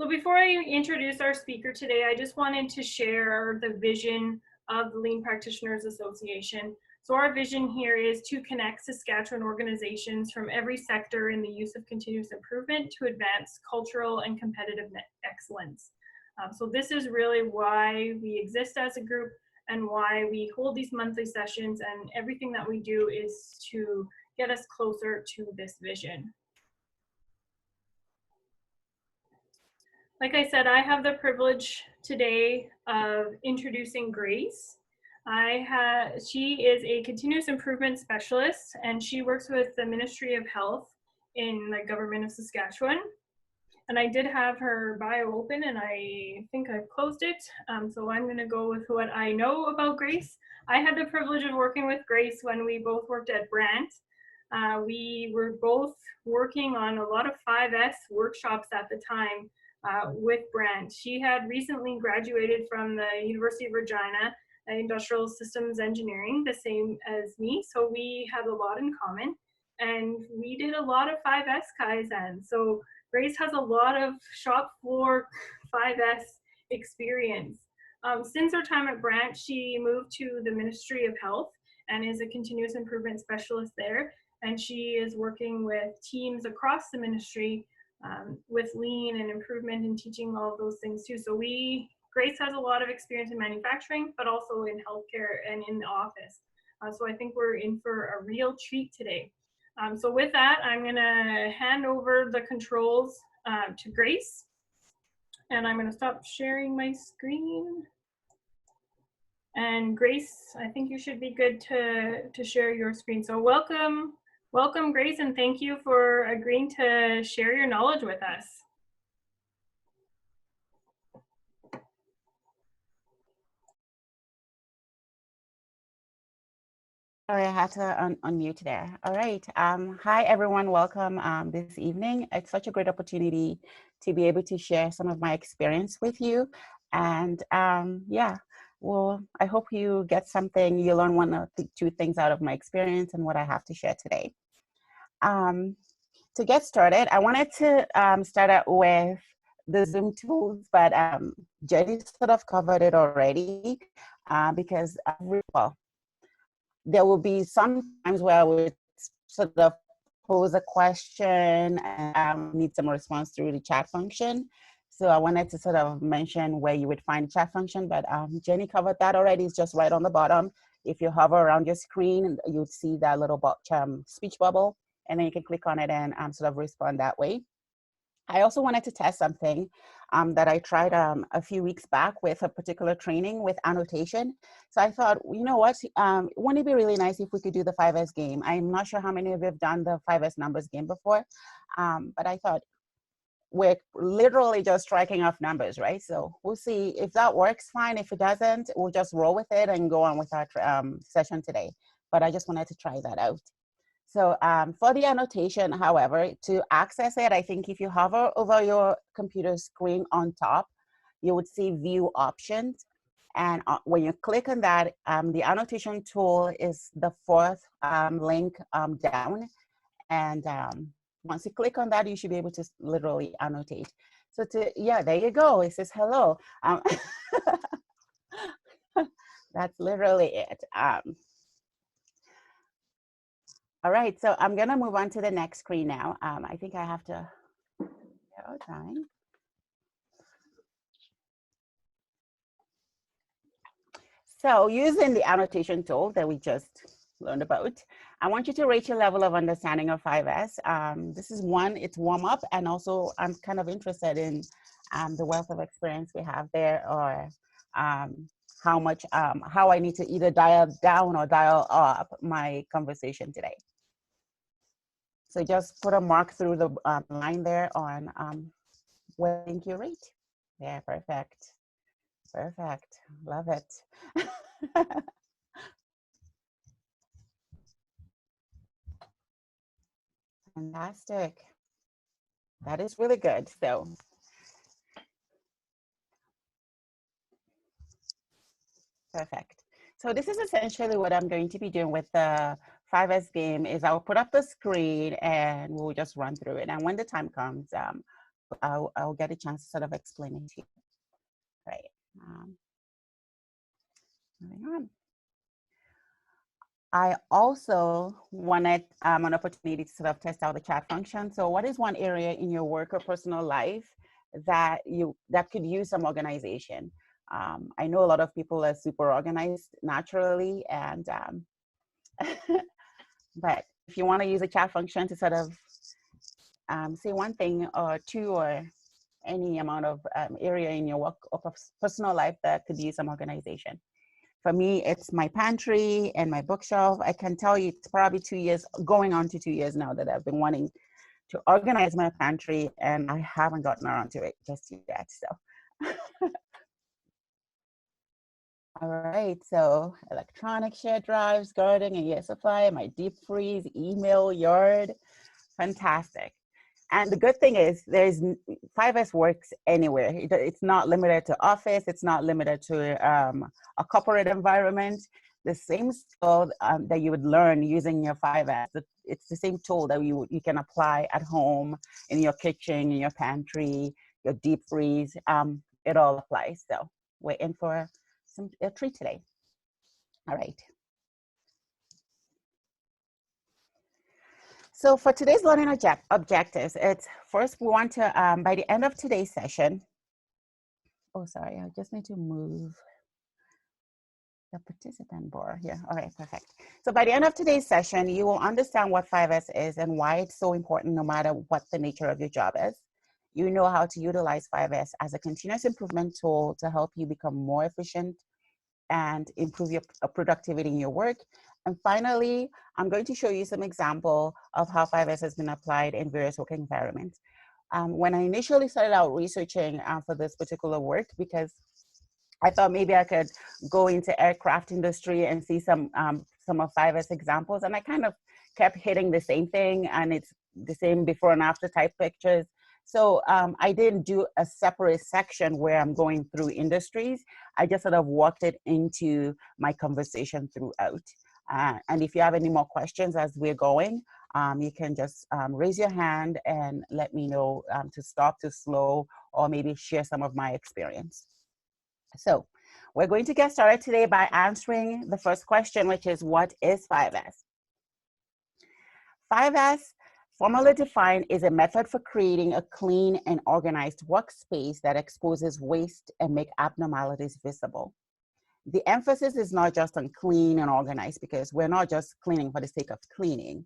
So before I introduce our speaker today, I just wanted to share the vision of the Lean Practitioners Association. So our vision here is to connect Saskatchewan organizations from every sector in the use of continuous improvement to advance cultural and competitive excellence. So this is really why we exist as a group and why we hold these monthly sessions, and everything that we do is to get us closer to this vision. Like I said, I have the privilege today of introducing Grace. She is a continuous improvement specialist, and she works with the Ministry of Health in the government of Saskatchewan. And I did have her bio open, and I think I've closed it. So I'm going to go with what I know about Grace. I had the privilege of working with Grace when we both worked at Brant. We were both working on a lot of 5S workshops at the time with Brant. She had recently graduated from the University of Regina, Industrial Systems Engineering, the same as me. So we had a lot in common, and we did a lot of 5S Kaizen. So Grace has a lot of shop floor 5S experience. Since her time at Brant, she moved to the Ministry of Health and is a continuous improvement specialist there. And she is working with teams across the ministry with lean and improvement and teaching all of those things too. So Grace has a lot of experience in manufacturing, but also in healthcare and in the office. So I think we're in for a real treat today. So with that, I'm gonna hand over the controls to Grace. And I'm gonna stop sharing my screen. And Grace, I think you should be good to share your screen. So welcome, Grace, and thank you for agreeing to share your knowledge with us. Sorry, I had to unmute there. All right. Hi, everyone. Welcome this evening. It's such a great opportunity to be able to share some of my experience with you. And yeah, well, I hope you get something, you learn one or two things out of my experience and what I have to share today. To get started, I wanted to start out with the Zoom tools, but Jenny sort of covered it already because, well, there will be some times where I would sort of pose a question and need some response through the chat function. So I wanted to sort of mention where you would find the chat function, but Jenny covered that already. It's just right on the bottom. If you hover around your screen, you'd see that little speech bubble, and then you can click on it and sort of respond that way. I also wanted to test something that I tried a few weeks back with a particular training with annotation. So I thought, you know what, wouldn't it be really nice if we could do the 5S game? I'm not sure how many of you have done the 5S numbers game before, but I thought we're literally just striking off numbers, right? So we'll see if that works, fine. If it doesn't, we'll just roll with it and go on with our session today. But I just wanted to try that out. So for the annotation, however, to access it, I think if you hover over your computer screen on top, you would see view options. And when you click on that, the annotation tool is the fourth link down. And once you click on that, you should be able to literally annotate. So yeah, there you go. It says hello. That's literally it. All right, so I'm gonna move on to the next screen now. I think I have to, time. So using the annotation tool that we just learned about, I want you to rate your level of understanding of 5S. This is one, it's warm up, and also I'm kind of interested in the wealth of experience we have there, or how I need to either dial down or dial up my conversation today. So just put a mark through the line there on what I think you rate. Yeah, perfect. Perfect. Love it. Fantastic. That is really good. So perfect. So this is essentially what I'm going to be doing with the 5S game is I'll put up the screen and we'll just run through it. And when the time comes, I'll get a chance to sort of explain it to you. Right. Moving on. I also wanted an opportunity to sort of test out the chat function. So what is one area in your work or personal life that could use some organization? I know a lot of people are super organized naturally, and but if you want to use a chat function to sort of say one thing or two or any amount of area in your work or personal life that could use some organization. For me, it's my pantry and my bookshelf. I can tell you it's probably 2 years, going on to 2 years now, that I've been wanting to organize my pantry, and I haven't gotten around to it just yet. So, all right. So, electronic shared drives, gardening and year supply, my deep freeze, email, yard, fantastic. And the good thing is, 5S works anywhere. It's not limited to office. It's not limited to a corporate environment. The same skill that you would learn using your 5S, it's the same tool that you can apply at home, in your kitchen, in your pantry, your deep freeze. It all applies. So we're in for a treat today. All right. So for today's learning objectives, it's first we want to, by the end of today's session, oh, sorry, I just need to move the participant bar here. All right, perfect. So by the end of today's session, you will understand what 5S is and why it's so important no matter what the nature of your job is. You know how to utilize 5S as a continuous improvement tool to help you become more efficient and improve your productivity in your work. And finally, I'm going to show you some example of how 5S has been applied in various work environments. When I initially started out researching for this particular work, because I thought maybe I could go into aircraft industry and see some of 5S examples, and I kind of kept hitting the same thing, and it's the same before and after type pictures. So I didn't do a separate section where I'm going through industries. I just sort of walked it into my conversation throughout. And if you have any more questions as we're going, you can just raise your hand and let me know to stop, to slow, or maybe share some of my experience. So we're going to get started today by answering the first question, which is, what is 5S? 5S, formally defined, is a method for creating a clean and organized workspace that exposes waste and make abnormalities visible. The emphasis is not just on clean and organized, because we're not just cleaning for the sake of cleaning.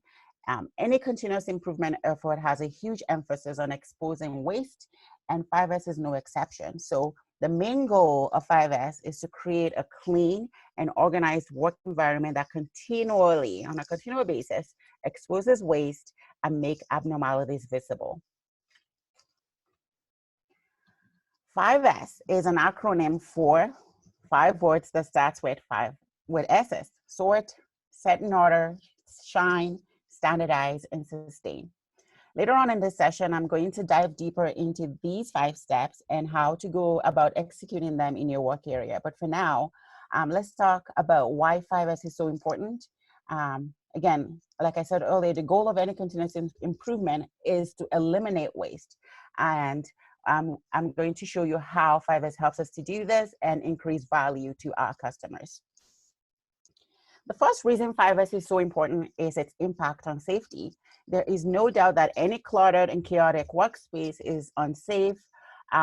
Any continuous improvement effort has a huge emphasis on exposing waste, and 5S is no exception. So the main goal of 5S is to create a clean and organized work environment that continually, on a continual basis, exposes waste and make abnormalities visible. 5S is an acronym for 5 words that starts with S's: sort, set in order, shine, standardize, and sustain. Later on in this session, I'm going to dive deeper into these 5 steps and how to go about executing them in your work area. But for now, let's talk about why 5S is so important. Again, like I said earlier, the goal of any continuous improvement is to eliminate waste. And I'm going to show you how 5S helps us to do this and increase value to our customers. The first reason 5S is so important is its impact on safety. There is no doubt that any cluttered and chaotic workspace is unsafe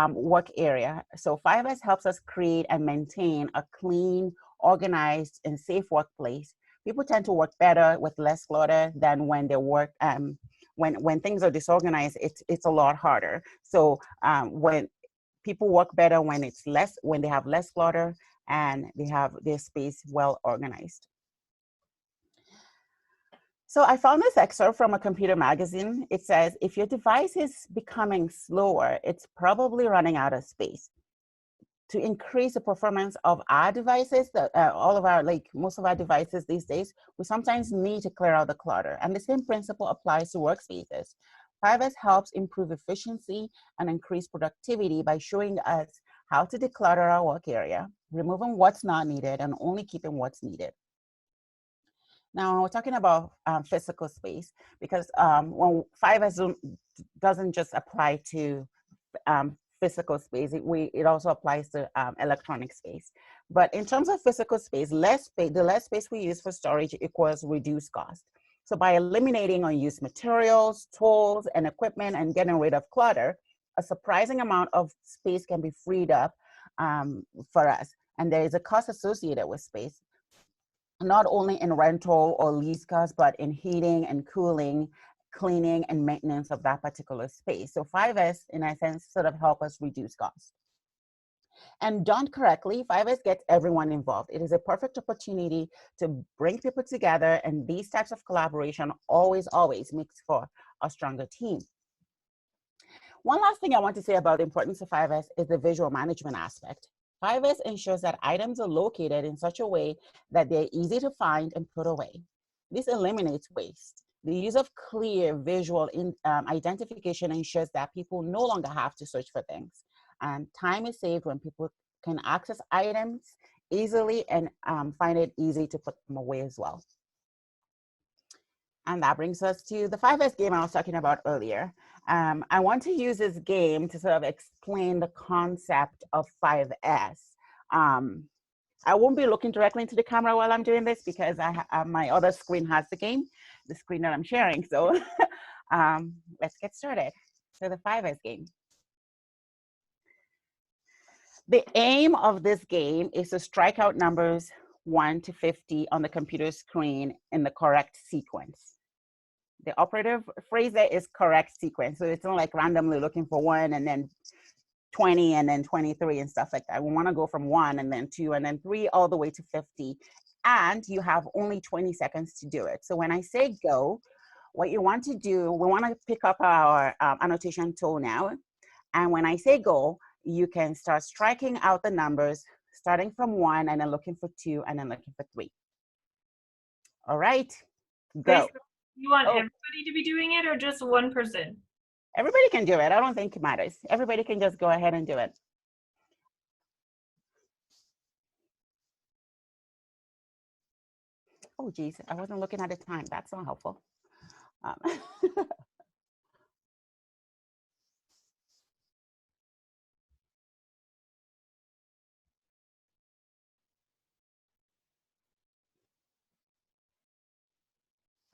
work area. So 5S helps us create and maintain a clean, organized, and safe workplace. People tend to work better with less clutter than when they work, when things are disorganized, it's a lot harder. So when people work better when they have less clutter and they have their space well organized. So I found this excerpt from a computer magazine. It says, if your device is becoming slower, it's probably running out of space. To increase the performance of our devices, most of our devices these days, we sometimes need to clear out the clutter. And the same principle applies to workspaces. 5S helps improve efficiency and increase productivity by showing us how to declutter our work area, removing what's not needed and only keeping what's needed. Now, we're talking about physical space, because when 5S doesn't just apply to physical space. It also applies to electronic space. But in terms of physical space, the less space we use for storage equals reduced cost. So by eliminating unused materials, tools, and equipment and getting rid of clutter, a surprising amount of space can be freed up for us. And there is a cost associated with space, not only in rental or lease costs, but in heating and cooling, cleaning and maintenance of that particular space. So 5S, in a sense, sort of help us reduce costs. And done correctly, 5S gets everyone involved. It is a perfect opportunity to bring people together, and these types of collaboration always makes for a stronger team. One last thing I want to say about the importance of 5S is the visual management aspect. 5S ensures that items are located in such a way that they're easy to find and put away. This eliminates waste. The use of clear visual identification ensures that people no longer have to search for things. And time is saved when people can access items easily and find it easy to put them away as well. And that brings us to the 5S game I was talking about earlier. I want to use this game to sort of explain the concept of 5S. I won't be looking directly into the camera while I'm doing this because my other screen has the game, the screen that I'm sharing. So let's get started. So the 5S game. The aim of this game is to strike out numbers 1 to 50 on the computer screen in the correct sequence. The operative phrase there is correct sequence. So it's not like randomly looking for 1 and then 20 and then 23 and stuff like that. We want to go from 1 and then 2 and then 3 all the way to 50. And you have only 20 seconds to do it. So when I say go, what you want to do, we want to pick up our annotation tool now. And when I say go, you can start striking out the numbers, starting from 1 and then looking for 2 and then looking for 3. All right, go. You want everybody to be doing it or just one person? Everybody can do it. I don't think it matters. Everybody can just go ahead and do it. Oh, geez, I wasn't looking at the time. That's not helpful.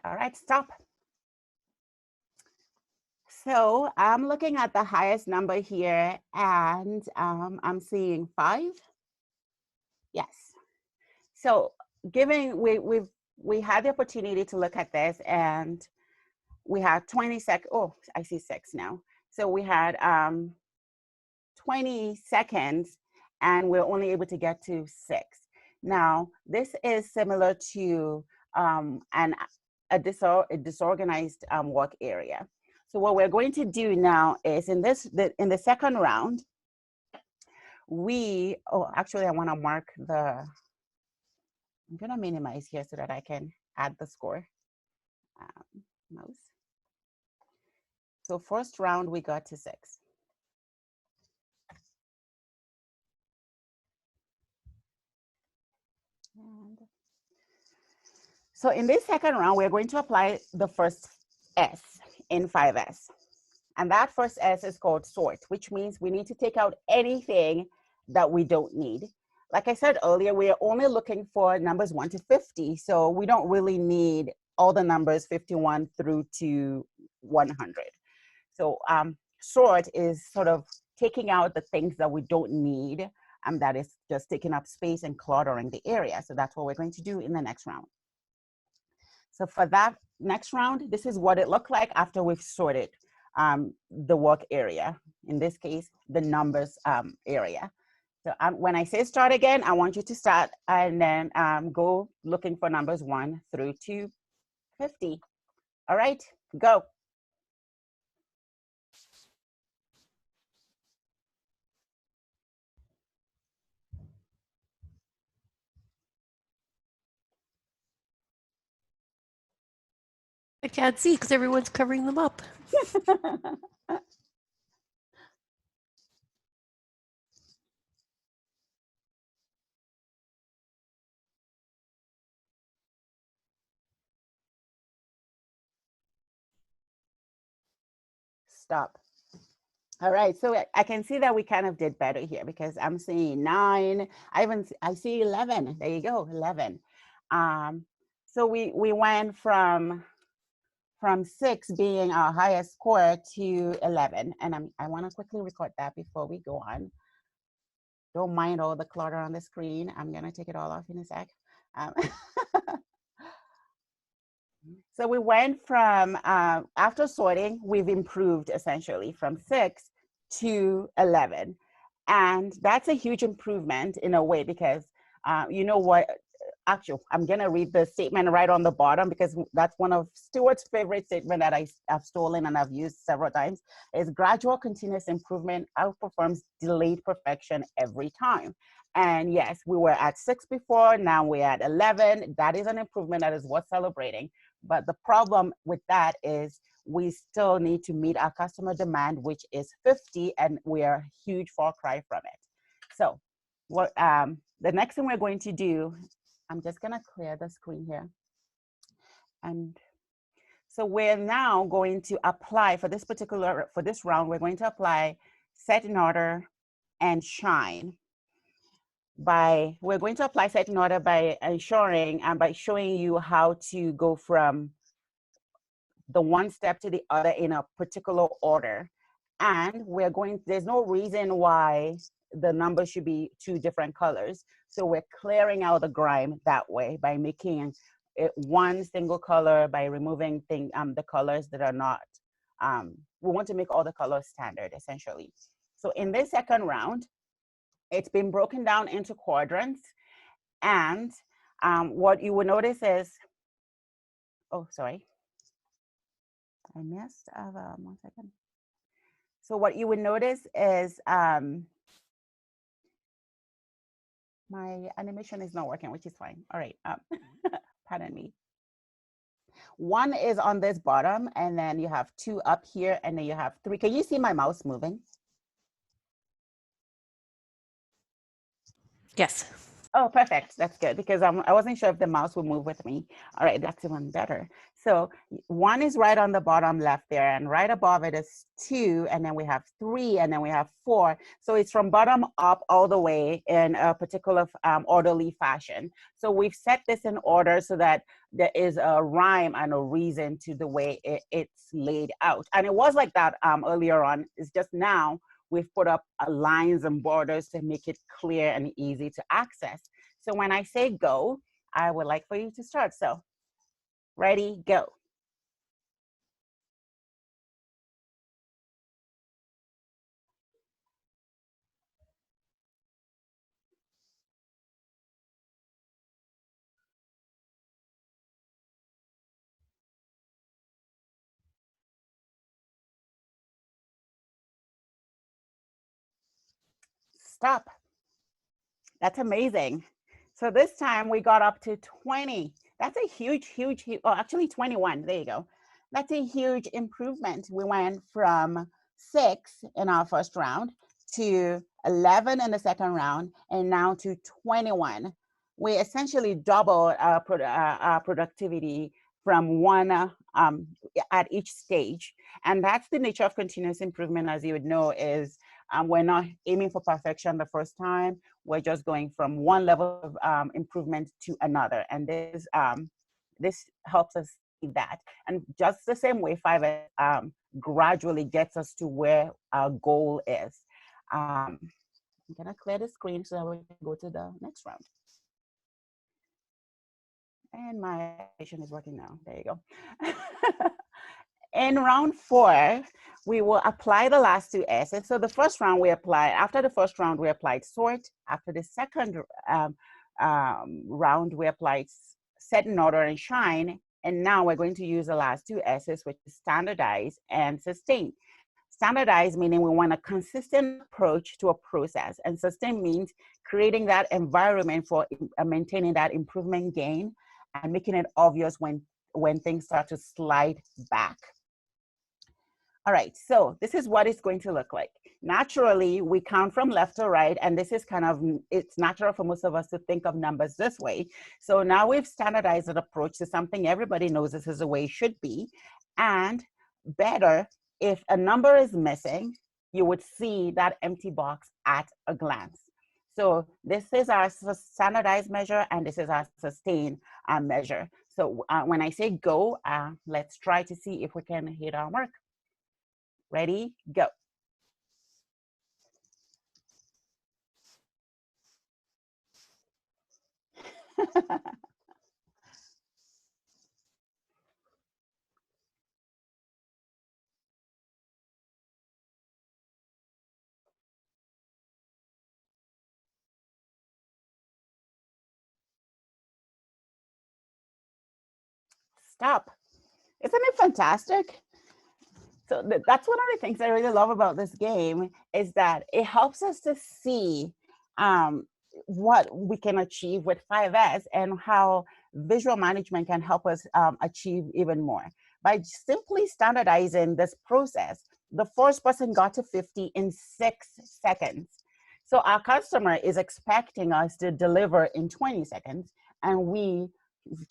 All right, stop. So I'm looking at the highest number here and I'm seeing 5. Yes. So given we had the opportunity to look at this and we had 20 seconds. Oh, I see 6 now. So we had 20 seconds and we're only able to get to 6. Now, this is similar to a disorganized work area. So what we're going to do now is in the second round, actually I want to mark I'm going to minimize here so that I can add the score. Mouse. So first round, we got to 6. So in this second round, we're going to apply the first S in 5S. And that first S is called sort, which means we need to take out anything that we don't need. Like I said earlier, we are only looking for numbers 1 to 50. So we don't really need all the numbers 51 through to 100. So sort is sort of taking out the things that we don't need, and that is just taking up space and cluttering the area. So that's what we're going to do in the next round. So for that next round, this is what it looked like after we've sorted the work area. In this case, the numbers area. So when I say start again, I want you to start and then go looking for numbers 1 through to 50. All right, go. I can't see because everyone's covering them up. Stop. All right, so I can see that we kind of did better here because I'm seeing 9. I see 11. There you go, 11. So we went from 6 being our highest score to 11, and I want to quickly record that before we go on. Don't mind all the clutter on the screen. I'm gonna take it all off in a sec. Um, So we went from, after sorting, we've improved essentially from 6 to 11. And that's a huge improvement in a way because you know what, actually, I'm gonna read the statement right on the bottom because that's one of Stuart's favorite statement that I've stolen and I've used several times, is gradual continuous improvement outperforms delayed perfection every time. And yes, we were at 6 before, now we're at 11. That is an improvement, that is worth celebrating. But the problem with that is we still need to meet our customer demand, which is 50, and we are a huge far cry from it. So what the next thing we're going to do, I'm just gonna clear the screen here. And so we're now going to apply for this round, we're going to apply set in order and shine. We're going to apply set in order by ensuring and by showing you how to go from the one step to the other in a particular order. And there's no reason why the numbers should be 2 different colors. So we're clearing out the grime that way by making it one single color, by removing the colors that are not, we want to make all the colors standard essentially. So in this second round, it's been broken down into quadrants. And what you will notice is, oh, sorry. I missed, 1 second. So what you would notice is my animation is not working, which is fine. All right, pardon me. 1 is on this bottom, and then you have 2 up here, and then you have 3. Can you see my mouse moving? Yes. Oh, perfect. That's good because I wasn't sure if the mouse would move with me. All right, that's even better. So 1 is right on the bottom left there, and right above it is 2, and then we have 3, and then we have 4. So it's from bottom up all the way in a particular orderly fashion. So we've set this in order so that there is a rhyme and a reason to the way it's laid out. And it was like that earlier on. It's just now we've put up lines and borders to make it clear and easy to access. So when I say go, I would like for you to start. So ready, go. Stop. That's amazing. So this time we got up to 20. That's a huge, oh, actually 21, there you go. That's a huge improvement. We went from 6 in our first round to 11 in the second round, and now to 21. We essentially doubled our productivity from 1 at each stage. And that's the nature of continuous improvement, as you would know, is we're not aiming for perfection the first time. We're just going from one level of improvement to another. And this helps us see that. And just the same way 5S gradually gets us to where our goal is. I'm gonna clear the screen so that we can go to the next round. And my animation is working now, there you go. In round 4, we will apply the last 2 S's. So the first round we applied, after the first round, we applied sort. After the second round, we applied set in order and shine. And now we're going to use the last 2 S's, which is standardize and sustain. Standardize meaning we want a consistent approach to a process, and sustain means creating that environment for maintaining that improvement gain and making it obvious when things start to slide back. All right, so this is what it's going to look like. Naturally, we count from left to right, and this is it's natural for most of us to think of numbers this way. So now we've standardized an approach to something everybody knows this is the way it should be. And better, if a number is missing, you would see that empty box at a glance. So this is our standardized measure, and this is our sustained measure. So when I say go, let's try to see if we can hit our mark. Ready, go. Stop. Isn't it fantastic? So that's one of the things I really love about this game, is that it helps us to see what we can achieve with 5S and how visual management can help us achieve even more. By simply standardizing this process, the first person got to 50 in 6 seconds. So our customer is expecting us to deliver in 20 seconds, and we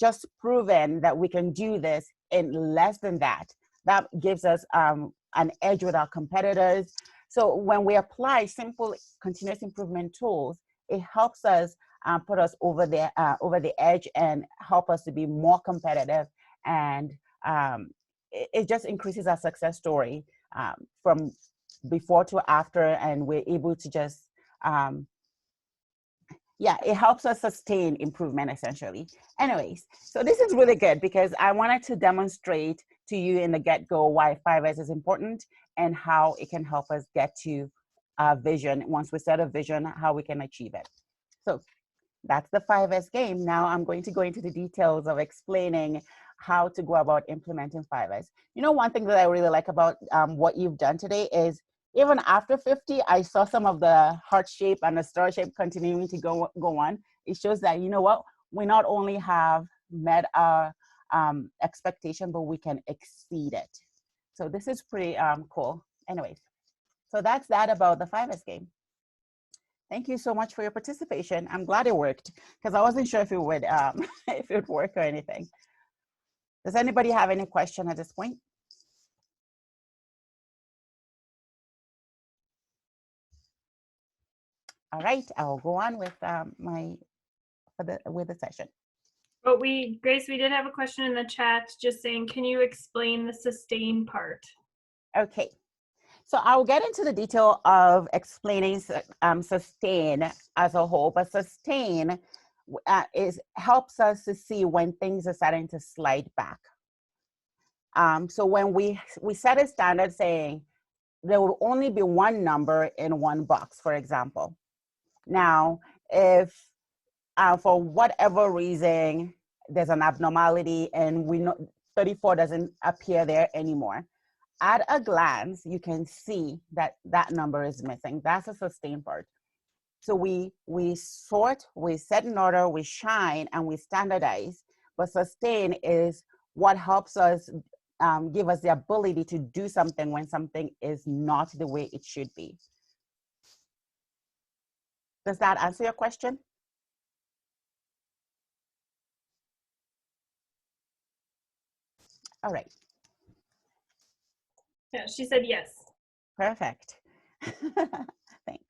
just proven that we can do this in less than that. That gives us an edge with our competitors. So when we apply simple continuous improvement tools, it helps us put us over the edge and help us to be more competitive. And it just increases our success story from before to after, and we're able to just yeah, it helps us sustain improvement essentially. Anyways, so this is really good because I wanted to demonstrate to you in the get-go why 5S is important and how it can help us get to a vision. Once we set a vision, how we can achieve it. So that's the 5S game. Now I'm going to go into the details of explaining how to go about implementing 5S. You know, one thing that I really like about what you've done today is even after 50, I saw some of the heart shape and the star shape continuing to go on. It shows that, you know what, we not only have met our expectation, but we can exceed it. So this is pretty cool. Anyways, so that's that about the 5S game. Thank you so much for your participation. I'm glad it worked because I wasn't sure if it would if it would work or anything. Does anybody have any question at this point? All right, I'll go on with with the session. But Grace, we did have a question in the chat just saying, can you explain the sustain part? Okay, so I'll get into the detail of explaining sustain as a whole, but sustain helps us to see when things are starting to slide back. So when we set a standard saying there will only be one number in one box, for example. Now, if for whatever reason there's an abnormality and we know 34 doesn't appear there anymore, at a glance, you can see that that number is missing. That's a sustain part. So we sort, we set in order, we shine, and we standardize. But sustain is what helps us give us the ability to do something when something is not the way it should be. Does that answer your question? All right. Yeah, she said yes. Perfect. Thanks.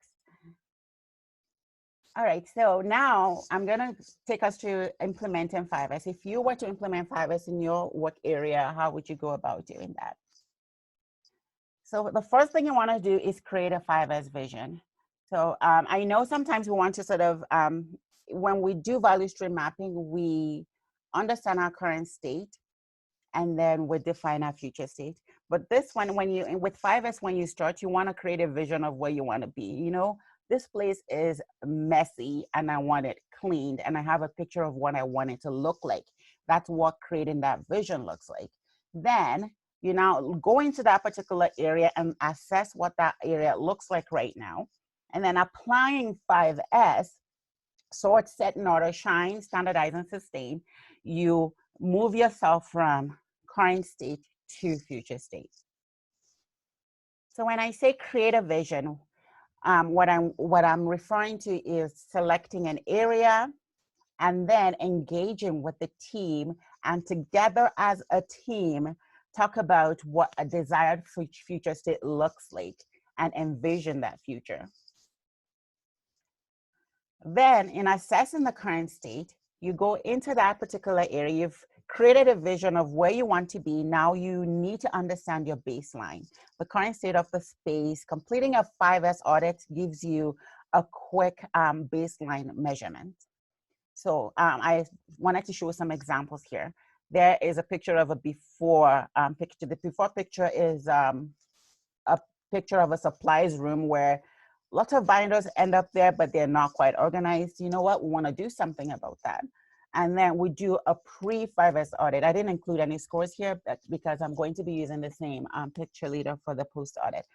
All right, so now I'm gonna take us to implementing 5S. If you were to implement 5S in your work area, how would you go about doing that? So the first thing you wanna do is create a 5S vision. So I know sometimes we want to sort of, when we do value stream mapping, we understand our current state and then we define our future state. But this one, with 5S, when you start, you wanna create a vision of where you wanna be. You know, this place is messy and I want it cleaned and I have a picture of what I want it to look like. That's what creating that vision looks like. Then you now go into that particular area and assess what that area looks like right now. And then applying 5S, sort, set in order, shine, standardize, and sustain, you move yourself from current state to future state. So when I say create a vision, what I'm referring to is selecting an area and then engaging with the team, and together as a team talk about what a desired future state looks like. and envision that future. Then in assessing the current state, you go into that particular area. You've created a vision of where you want to be. Now you need to understand your baseline, the current state of the space. Completing a 5S audit gives you a quick baseline measurement. So I wanted to show some examples here. There is a picture of a before picture. The before picture is a picture of a supplies room where lots of binders end up there, but they're not quite organized. You know what? We want to do something about that. And then we do a pre-5S audit. I didn't include any scores here because I'm going to be using the same picture leader for the post audit.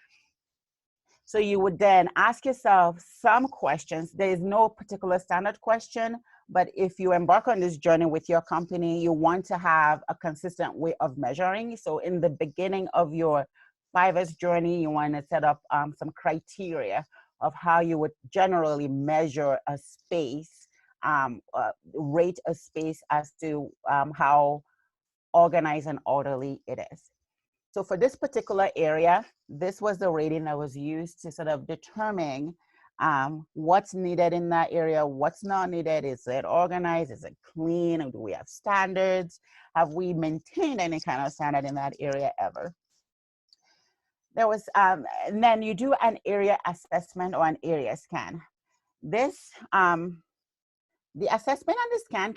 So you would then ask yourself some questions. There is no particular standard question, but if you embark on this journey with your company, you want to have a consistent way of measuring. So in the beginning of your 5S journey, you want to set up some criteria of how you would generally measure a space, rate a space as to how organized and orderly it is. So for this particular area, this was the rating that was used to sort of determine what's needed in that area, what's not needed. Is it organized? Is it clean? Or do we have standards? Have we maintained any kind of standard in that area ever? There was, and then you do an area assessment or an area scan. This, the assessment and the scan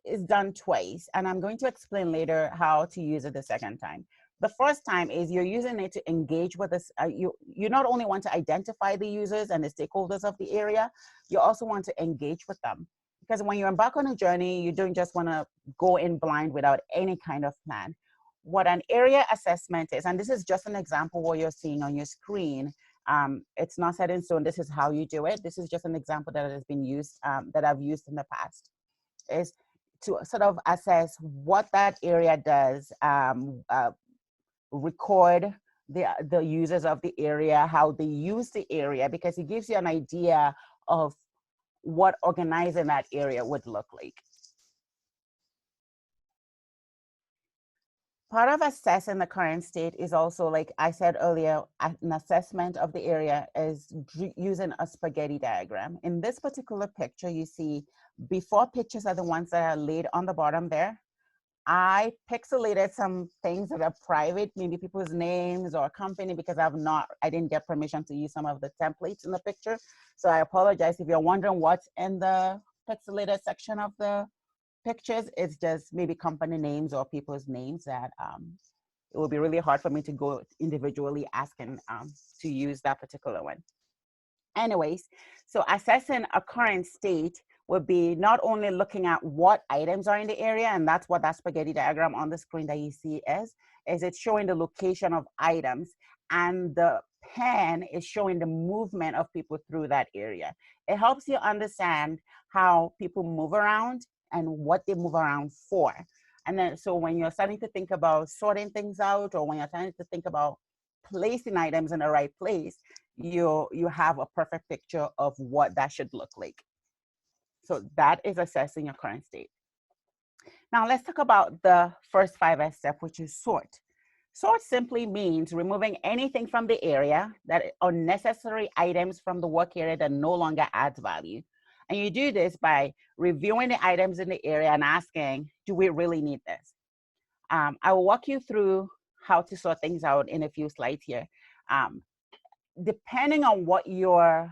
is done twice, and I'm going to explain later how to use it the second time. The first time is you're using it to engage with us. You not only want to identify the users and the stakeholders of the area, you also want to engage with them. Because when you embark on a journey, you don't just want to go in blind without any kind of plan. What an area assessment is, and this is just an example what you're seeing on your screen. It's not set in stone. This is how you do it. This is just an example that has been used, that I've used in the past, is to sort of assess what that area does, record the users of the area, how they use the area, because it gives you an idea of what organizing that area would look like. Part of assessing the current state is also, like I said earlier, an assessment of the area is using a spaghetti diagram. In this particular picture, you see before pictures are the ones that are laid on the bottom there. I pixelated some things that are private, maybe people's names or company, because I didn't get permission to use some of the templates in the picture. So I apologize if you're wondering what's in the pixelated section of the pictures. It's just maybe company names or people's names that it will be really hard for me to go individually asking to use that particular one. Anyways, so assessing a current state would be not only looking at what items are in the area, and that's what that spaghetti diagram on the screen that you see is it's showing the location of items, and the pen is showing the movement of people through that area. It helps you understand how people move around and what they move around for. And then, so when you're starting to think about sorting things out, or when you're starting to think about placing items in the right place, you have a perfect picture of what that should look like. So that is assessing your current state. Now let's talk about the first 5S step, which is sort. Sort simply means removing anything from the area, that unnecessary items from the work area that no longer adds value. And you do this by reviewing the items in the area and asking, do we really need this? I will walk you through how to sort things out in a few slides here. Depending on what you're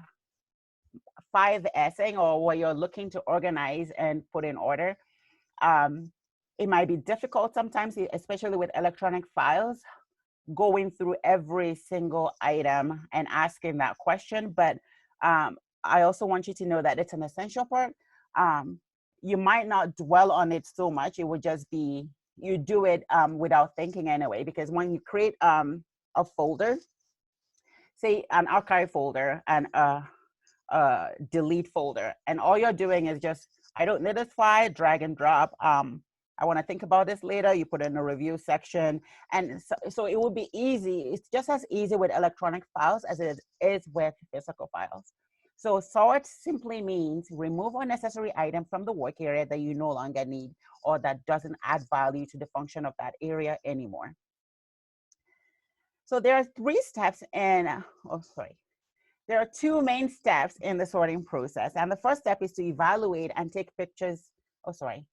5S'ing or what you're looking to organize and put in order, it might be difficult sometimes, especially with electronic files, going through every single item and asking that question. But I also want you to know that it's an essential part. You might not dwell on it so much. It would just be, you do it without thinking anyway, because when you create a folder, say an archive folder and a delete folder, and all you're doing is just, I don't need this file, drag and drop. I want to think about this later. You put it in a review section. And so it would be easy. It's just as easy with electronic files as it is with physical files. So sort simply means remove unnecessary item from the work area that you no longer need or that doesn't add value to the function of that area anymore. So there are 3 steps in, oh, sorry. There are 2 main steps in the sorting process. And the first step is to evaluate and take pictures. Oh, sorry.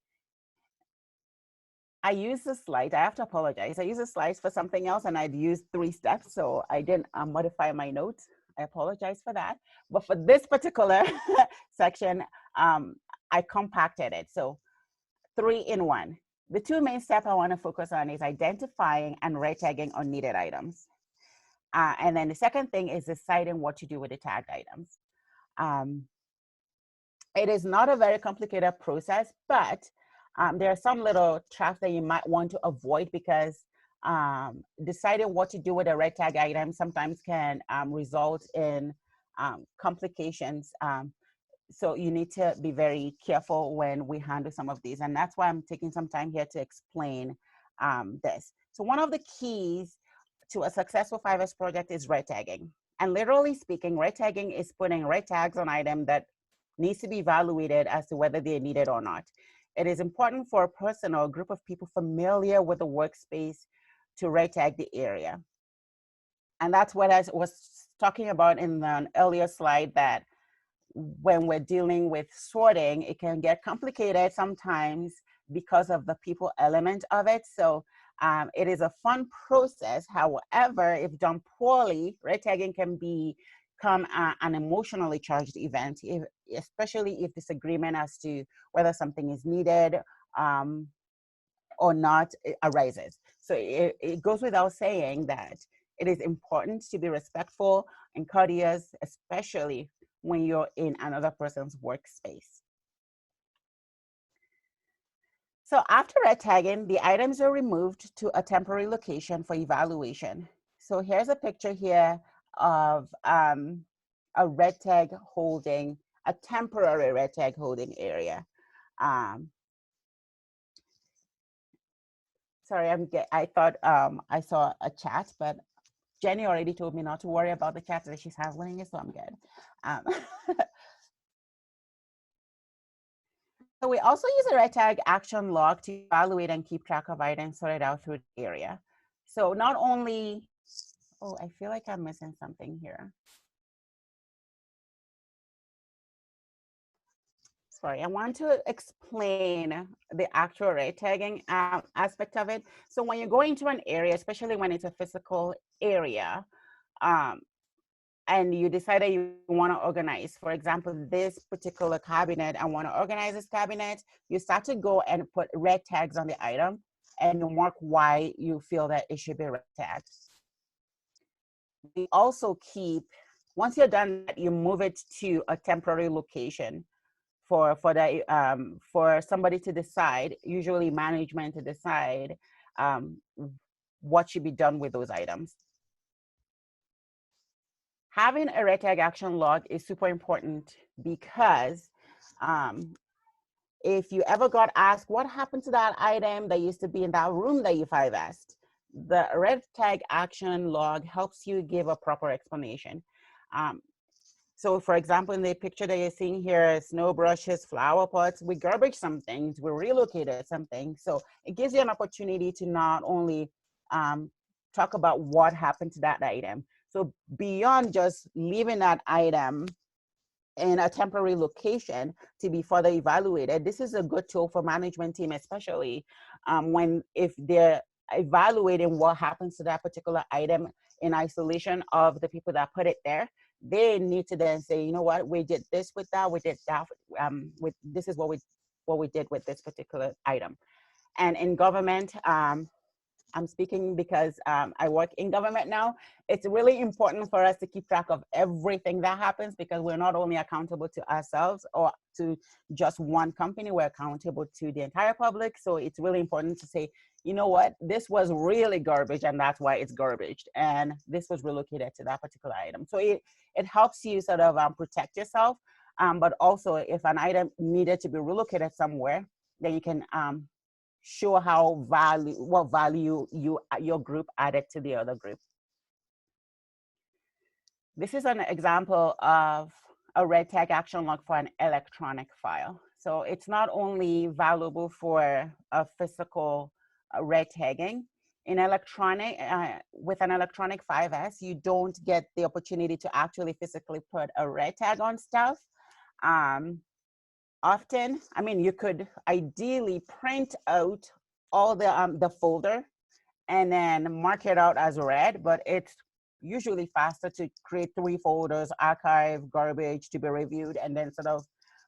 I used the slide. I have to apologize. I used the slides for something else and I'd used 3 steps. So I didn't modify my notes. I apologize for that. But for this particular section, I compacted it. So 3 in 1. The 2 main steps I want to focus on is identifying and red tagging unneeded items. And then the second thing is deciding what to do with the tagged items. It is not a very complicated process, but there are some little traps that you might want to avoid because deciding what to do with a red tag item sometimes can result in complications. So you need to be very careful when we handle some of these. And that's why I'm taking some time here to explain this. So one of the keys to a successful 5S project is red tagging. And literally speaking, red tagging is putting red tags on items that needs to be evaluated as to whether they're needed or not. It is important for a person or a group of people familiar with the workspace to red tag the area. And that's what I was talking about in an earlier slide, that when we're dealing with sorting, it can get complicated sometimes because of the people element of it. So it is a fun process. However, if done poorly, red tagging can become an emotionally charged event, especially if disagreement as to whether something is needed or not arises. So it goes without saying that it is important to be respectful and courteous, especially when you're in another person's workspace. So after red tagging, the items are removed to a temporary location for evaluation. So here's a picture here of a red tag holding, a temporary red tag holding area. Sorry, I thought I saw a chat, but Jenny already told me not to worry about the chat, that she's handling it, so I'm good. So we also use a red tag action log to evaluate and keep track of items sorted out through the area. So not only, oh, I feel like I'm missing something here. Sorry, I want to explain the actual red tagging aspect of it. So when you go into an area, especially when it's a physical area, and you decide that you want to organize, for example, this particular cabinet, I want to organize this cabinet, you start to go and put red tags on the item and you mark why you feel that it should be red tagged. We also keep, once you're done, you move it to a temporary location for somebody to decide, usually management to decide what should be done with those items. Having a red tag action log is super important because if you ever got asked what happened to that item that used to be in that room that you 5S'd, the red tag action log helps you give a proper explanation. So for example, in the picture that you're seeing here, snow brushes, flower pots, we garbage some things, we relocated some things. So it gives you an opportunity to not only talk about what happened to that item. So beyond just leaving that item in a temporary location to be further evaluated, this is a good tool for management team, especially if they're evaluating what happens to that particular item in isolation of the people that put it there. They need to then say, you know what, we did this with that, we did that this is what we did with this particular item. And in government, I'm speaking because I work in government now. It's really important for us to keep track of everything that happens, because we're not only accountable to ourselves or to just one company, we're accountable to the entire public. So it's really important to say, you know what, this was really garbage and that's why it's garbage. And this was relocated to that particular item. So it helps you sort of protect yourself. But also if an item needed to be relocated somewhere, then you can show what value your group added to the other group. This is an example of a red tag action log for an electronic file. So it's not only valuable for a physical red tagging, in electronic, with an electronic 5S, you don't get the opportunity to actually physically put a red tag on stuff. Often, I mean, you could ideally print out all the folder and then mark it out as red, but it's usually faster to create 3 folders: archive, garbage, to be reviewed, and then sort of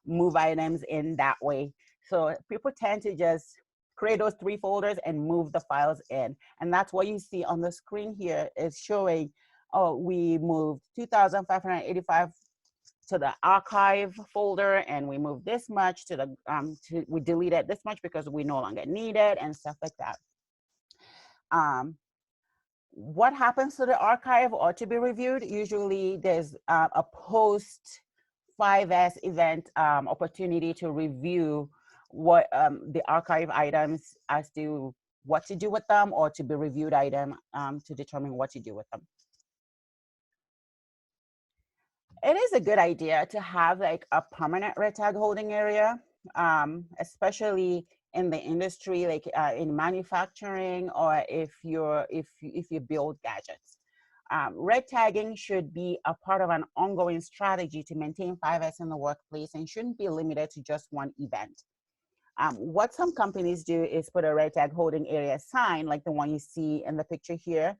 move items in that way. So people tend to just create those 3 folders and move the files in. And that's what you see on the screen here is showing, oh, we moved 2,585 to the archive folder, and we moved this much to the, we deleted this much because we no longer need it, and stuff like that. What happens to the archive or to be reviewed? Usually there's a post 5S event opportunity to review what the archive items as to what to do with them, or to be reviewed item to determine what to do with them. It is a good idea to have like a permanent red tag holding area, especially in the industry, like in manufacturing, or if you build gadgets. Red tagging should be a part of an ongoing strategy to maintain 5S in the workplace and shouldn't be limited to just one event. What some companies do is put a red tag holding area sign, like the one you see in the picture here,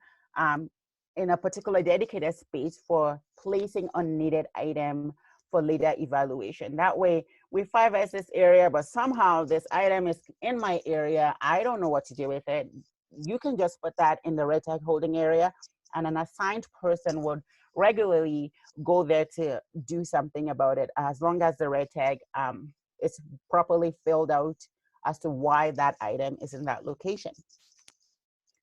in a particular dedicated space for placing unneeded item for later evaluation. That way, we 5S this area, but somehow this item is in my area, I don't know what to do with it. You can just put that in the red tag holding area, and an assigned person would regularly go there to do something about it, as long as the red tag is properly filled out as to why that item is in that location.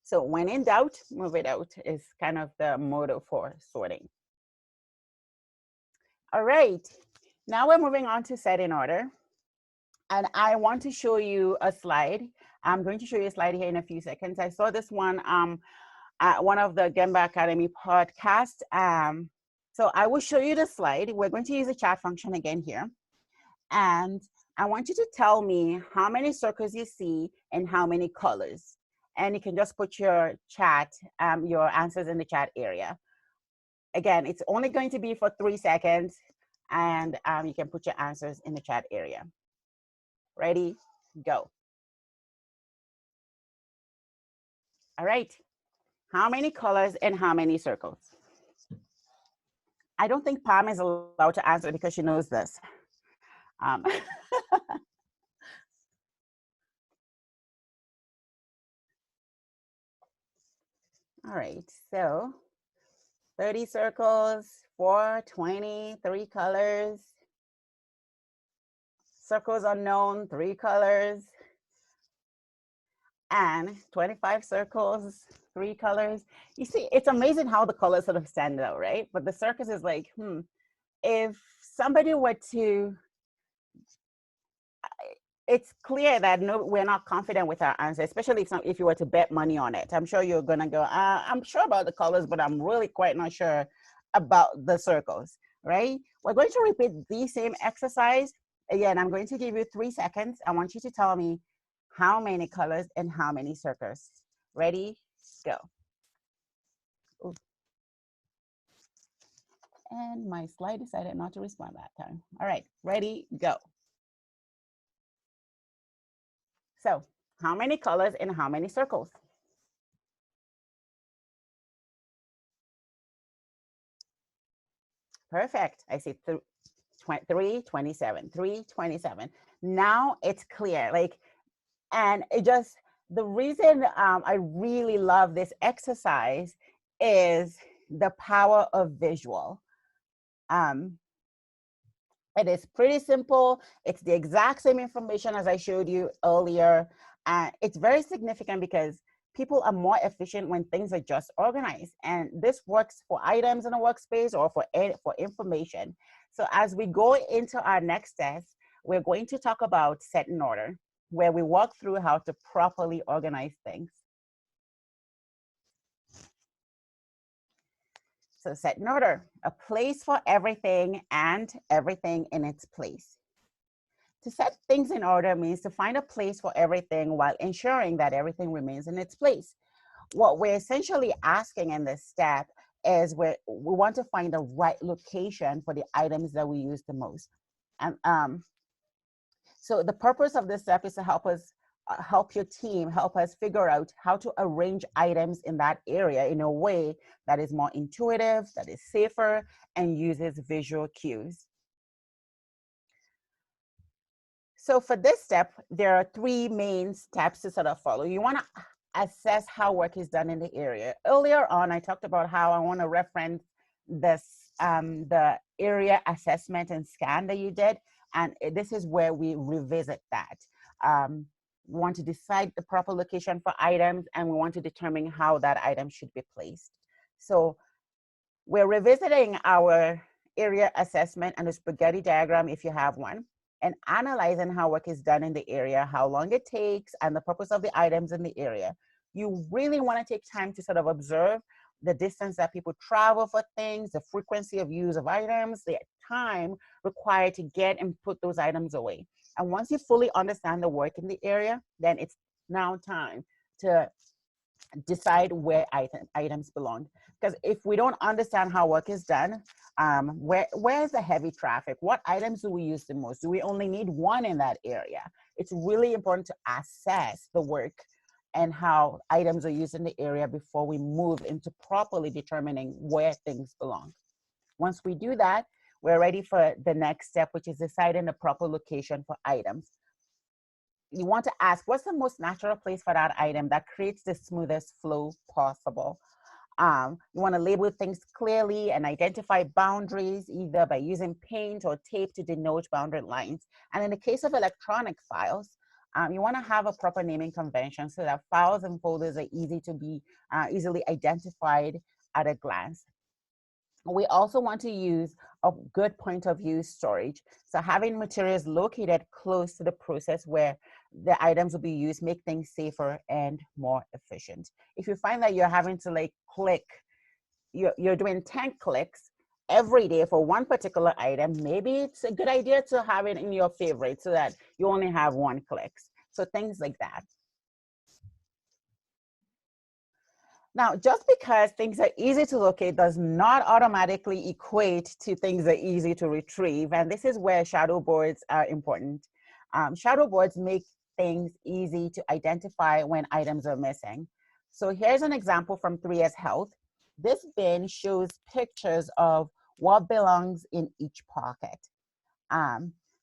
So when in doubt, move it out is kind of the motto for sorting. All right, now we're moving on to set in order. And I want to show you a slide. I'm going to show you a slide here in a few seconds. I saw this one at one of the Gemba Academy podcasts. So I will show you the slide. We're going to use the chat function again here. And I want you to tell me how many circles you see and how many colors. And you can just put your chat, your answers in the chat area. Again, it's only going to be for 3 seconds, and you can put your answers in the chat area. Ready, go. All right, how many colors and how many circles? I don't think Pam is allowed to answer because she knows this. All right, so 30 circles, 4, 20, 3 colors. Circles unknown, 3 colors. And 25 circles, 3 colors. You see, it's amazing how the colors sort of stand out, right? But the circles is like, if somebody were to, it's clear that no, we're not confident with our answer, especially if you were to bet money on it. I'm sure you're gonna go, I'm sure about the colors, but I'm really quite not sure about the circles, right? We're going to repeat the same exercise. Again, I'm going to give you 3 seconds. I want you to tell me how many colors and how many circles. Ready, go. Ooh. And my slide decided not to respond that time. All right, ready, go. So, how many colors and how many circles? Perfect. I see 327, 327. Now it's clear. Like, and it just, the reason I really love this exercise is the power of visual. It is pretty simple. It's the exact same information as I showed you earlier. It's very significant because people are more efficient when things are just organized. And this works for items in a workspace or for information. So as we go into our next test, we're going to talk about set in order, where we walk through how to properly organize things. So set in order, a place for everything and everything in its place. To set things in order means to find a place for everything while ensuring that everything remains in its place. what we're essentially asking in this step is we want to find the right location for the items that we use the most. And so the purpose of this step is to help us, help your team, help us figure out how to arrange items in that area in a way that is more intuitive, that is safer, and uses visual cues. So for this step, there are three main steps to sort of follow. You want to assess how work is done in the area. Earlier on, I talked about how I want to reference this, the area assessment and scan that you did. And this is where we revisit that. We want to decide the proper location for items, and we want to determine how that item should be placed. So we're revisiting our area assessment and the spaghetti diagram if you have one, and analyzing how work is done in the area, how long it takes, and the purpose of the items in the area. You really want to take time to sort of observe the distance that people travel for things, the frequency of use of items, the time required to get and put those items away. And once you fully understand the work in the area, then it's now time to decide where items belong. Because if we don't understand how work is done, where's the heavy traffic? What items do we use the most? Do we only need one in that area? It's really important to assess the work and how items are used in the area before we move into properly determining where things belong. Once we do that, we're ready for the next step, which is deciding the proper location for items. You want to ask, what's the most natural place for that item that creates the smoothest flow possible? You want to label things clearly and identify boundaries, either by using paint or tape to denote boundary lines. And in the case of electronic files, you want to have a proper naming convention so that files and folders are easy to be easily identified at a glance. We also want to use a good point of view storage. So having materials located close to the process where the items will be used make things safer and more efficient. If you find that you're having to like click, you're doing 10 clicks every day for one particular item, maybe it's a good idea to have it in your favorite so that you only have one clicks. So things like that. Now, just because things are easy to locate does not automatically equate to things are easy to retrieve. And this is where shadow boards are important. Shadow boards make things easy to identify when items are missing. So here's an example from 3S Health. This bin shows pictures of what belongs in each pocket.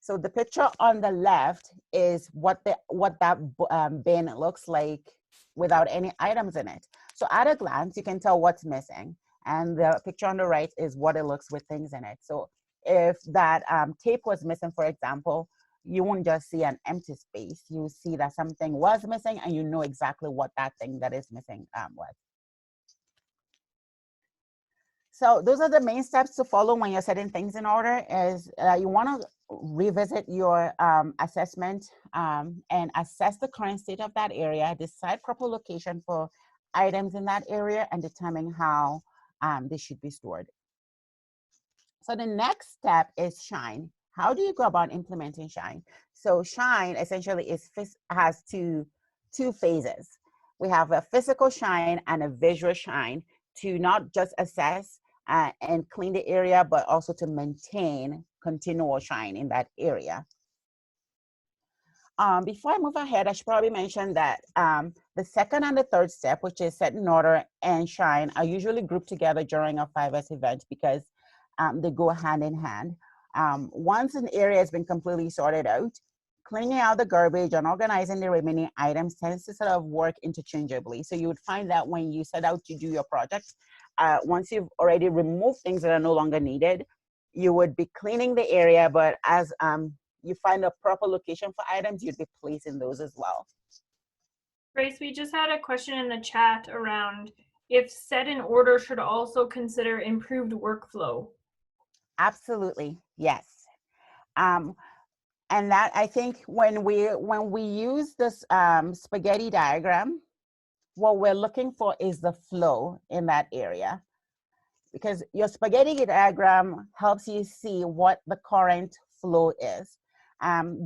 So the picture on the left is what that bin looks like without any items in it. So at a glance, you can tell what's missing. And the picture on the right is what it looks with things in it. So if that tape was missing, for example, you won't just see an empty space. You see that something was missing and you know exactly what that thing that is missing was. So those are the main steps to follow when you're setting things in order. Is you want to revisit your assessment and assess the current state of that area, decide proper location for items in that area, and determine how they should be stored. So the next step is Shine. How do you go about implementing Shine? So Shine essentially has two phases. We have a physical shine and a visual shine to not just assess and clean the area, but also to maintain continual shine in that area. Before I move ahead, I should probably mention that the second and the third step, which is set in order and shine, are usually grouped together during a 5S event because they go hand in hand. Once an area has been completely sorted out, cleaning out the garbage and organizing the remaining items tends to sort of work interchangeably. So you would find that when you set out to do your project, once you've already removed things that are no longer needed, you would be cleaning the area, but as you find a proper location for items, you'd be placing those as well. Grace, we just had a question in the chat around if set in order should also consider improved workflow. Absolutely, yes. And that, I think when we use this spaghetti diagram, what we're looking for is the flow in that area. Because your spaghetti diagram helps you see what the current flow is.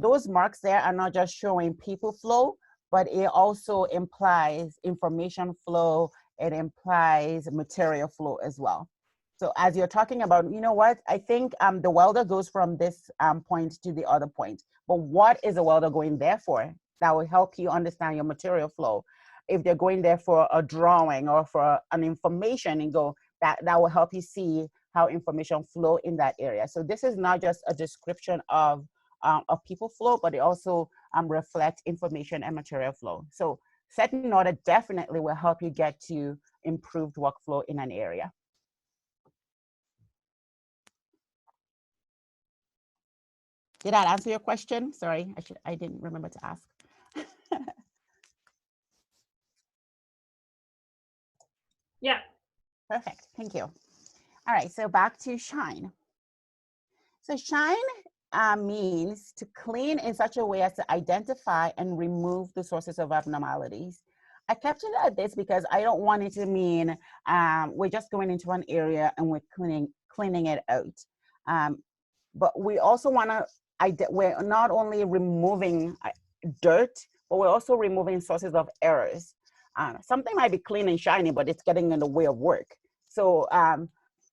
Those marks there are not just showing people flow, but it also implies information flow. It implies material flow as well. So as you're talking about, you know what, I think the welder goes from this point to the other point, but what is the welder going there for? That will help you understand your material flow. If they're going there for a drawing or for an information and go, that will help you see how information flow in that area. So this is not just a description of people flow, but it also reflects information and material flow. So setting in order definitely will help you get to improved workflow in an area. Did that answer your question? Sorry, I didn't remember to ask. Yeah. Perfect, thank you. All right, so back to shine. So shine means to clean in such a way as to identify and remove the sources of abnormalities. I captured it at this because I don't want it to mean we're just going into an area and we're cleaning it out. But we also want to, we're not only removing dirt, but we're also removing sources of errors. Something might be clean and shiny, but it's getting in the way of work. So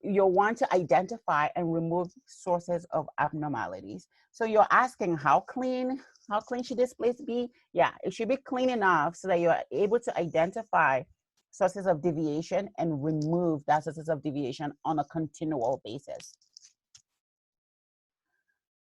you'll want to identify and remove sources of abnormalities. So you're asking how clean should this place be? Yeah, it should be clean enough so that you're able to identify sources of deviation and remove that sources of deviation on a continual basis.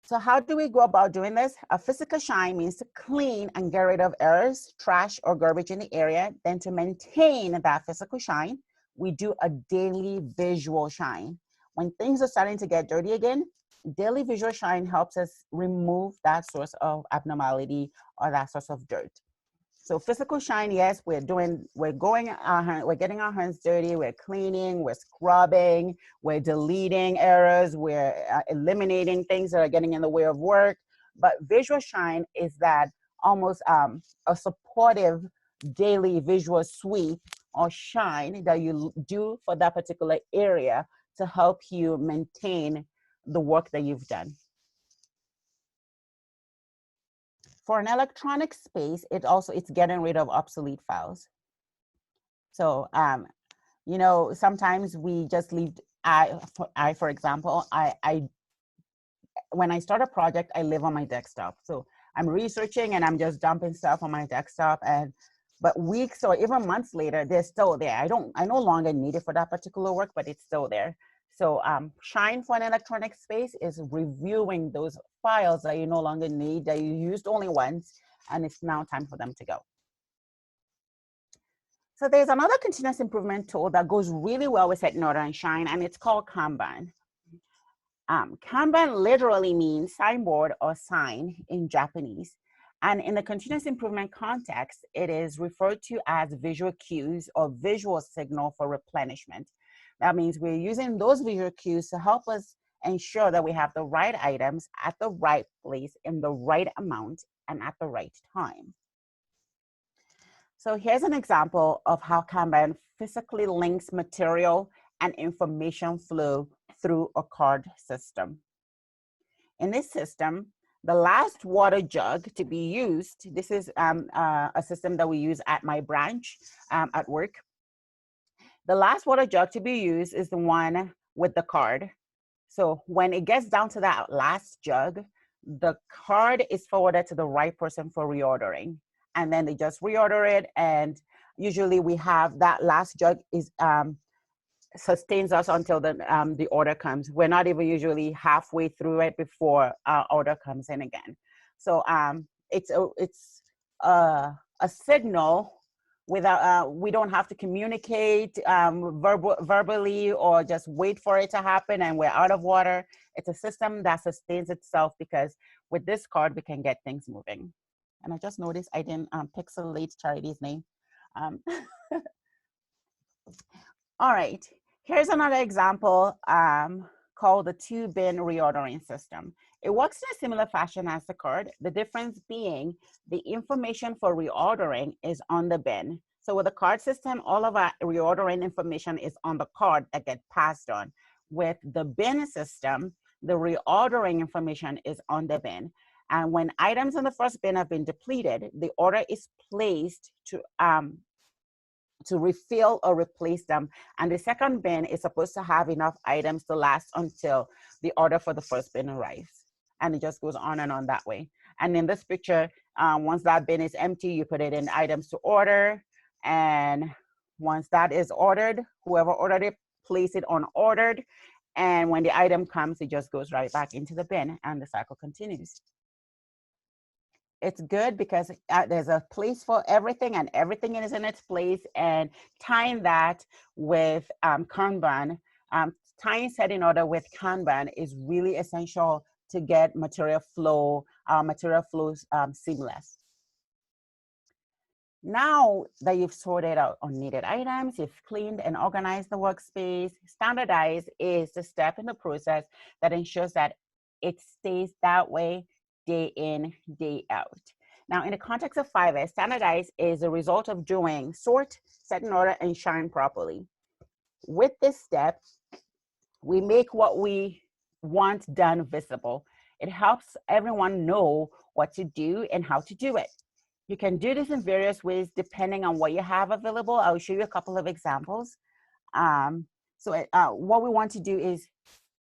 So how do we go about doing this? A physical shine means to clean and get rid of errors, trash, or garbage in the area. Then to maintain that physical shine, we do a daily visual shine. When things are starting to get dirty again, daily visual shine helps us remove that source of abnormality or that source of dirt. So physical shine, yes, we're getting our hands dirty, we're cleaning, we're scrubbing, we're deleting errors, we're eliminating things that are getting in the way of work. But visual shine is that almost a supportive daily visual sweep or shine that you do for that particular area to help you maintain the work that you've done. For an electronic space, it's getting rid of obsolete files. So, you know, sometimes we just leave, for example, when I start a project, I live on my desktop. So I'm researching and I'm just dumping stuff on my desktop, but weeks or even months later, they're still there. I no longer need it for that particular work, but it's still there. So shine for an electronic space is reviewing those files that you no longer need, that you used only once, and it's now time for them to go. So there's another continuous improvement tool that goes really well with setting order and shine, and it's called Kanban. Kanban literally means signboard or sign in Japanese. And in the continuous improvement context, it is referred to as visual cues or visual signal for replenishment. That means we're using those visual cues to help us ensure that we have the right items at the right place in the right amount and at the right time. So here's an example of how Kanban physically links material and information flow through a card system. In this system, the last water jug to be used, this is a system that we use at my branch at work. The last water jug to be used is the one with the card. So when it gets down to that last jug, the card is forwarded to the right person for reordering. And then they just reorder it. And usually we have that last jug is sustains us until the order comes. We're not even usually halfway through it before our order comes in again. So it's a signal without, we don't have to communicate verbally or just wait for it to happen and we're out of water. It's a system that sustains itself because with this card, we can get things moving. And I just noticed I didn't pixelate Charity's name. All right, here's another example called the two-bin reordering system. It works in a similar fashion as the card, the difference being the information for reordering is on the bin. So with the card system, all of our reordering information is on the card that gets passed on. With the bin system, the reordering information is on the bin. And when items in the first bin have been depleted, the order is placed to refill or replace them. And the second bin is supposed to have enough items to last until the order for the first bin arrives. And it just goes on and on that way. And in this picture, once that bin is empty, you put it in items to order. And once that is ordered, whoever ordered it, place it on ordered. And when the item comes, it just goes right back into the bin and the cycle continues. It's good because there's a place for everything and everything is in its place, and tying that with Kanban, tying setting order with Kanban is really essential to get material flows seamless. Now that you've sorted out unneeded items, you've cleaned and organized the workspace, standardize is the step in the process that ensures that it stays that way day in, day out. Now, in the context of 5S, standardize is a result of doing sort, set in order, and shine properly. With this step, we make what we want done visible. It helps everyone know what to do and how to do it. You can do this in various ways depending on what you have available. I'll show you a couple of examples. What we want to do is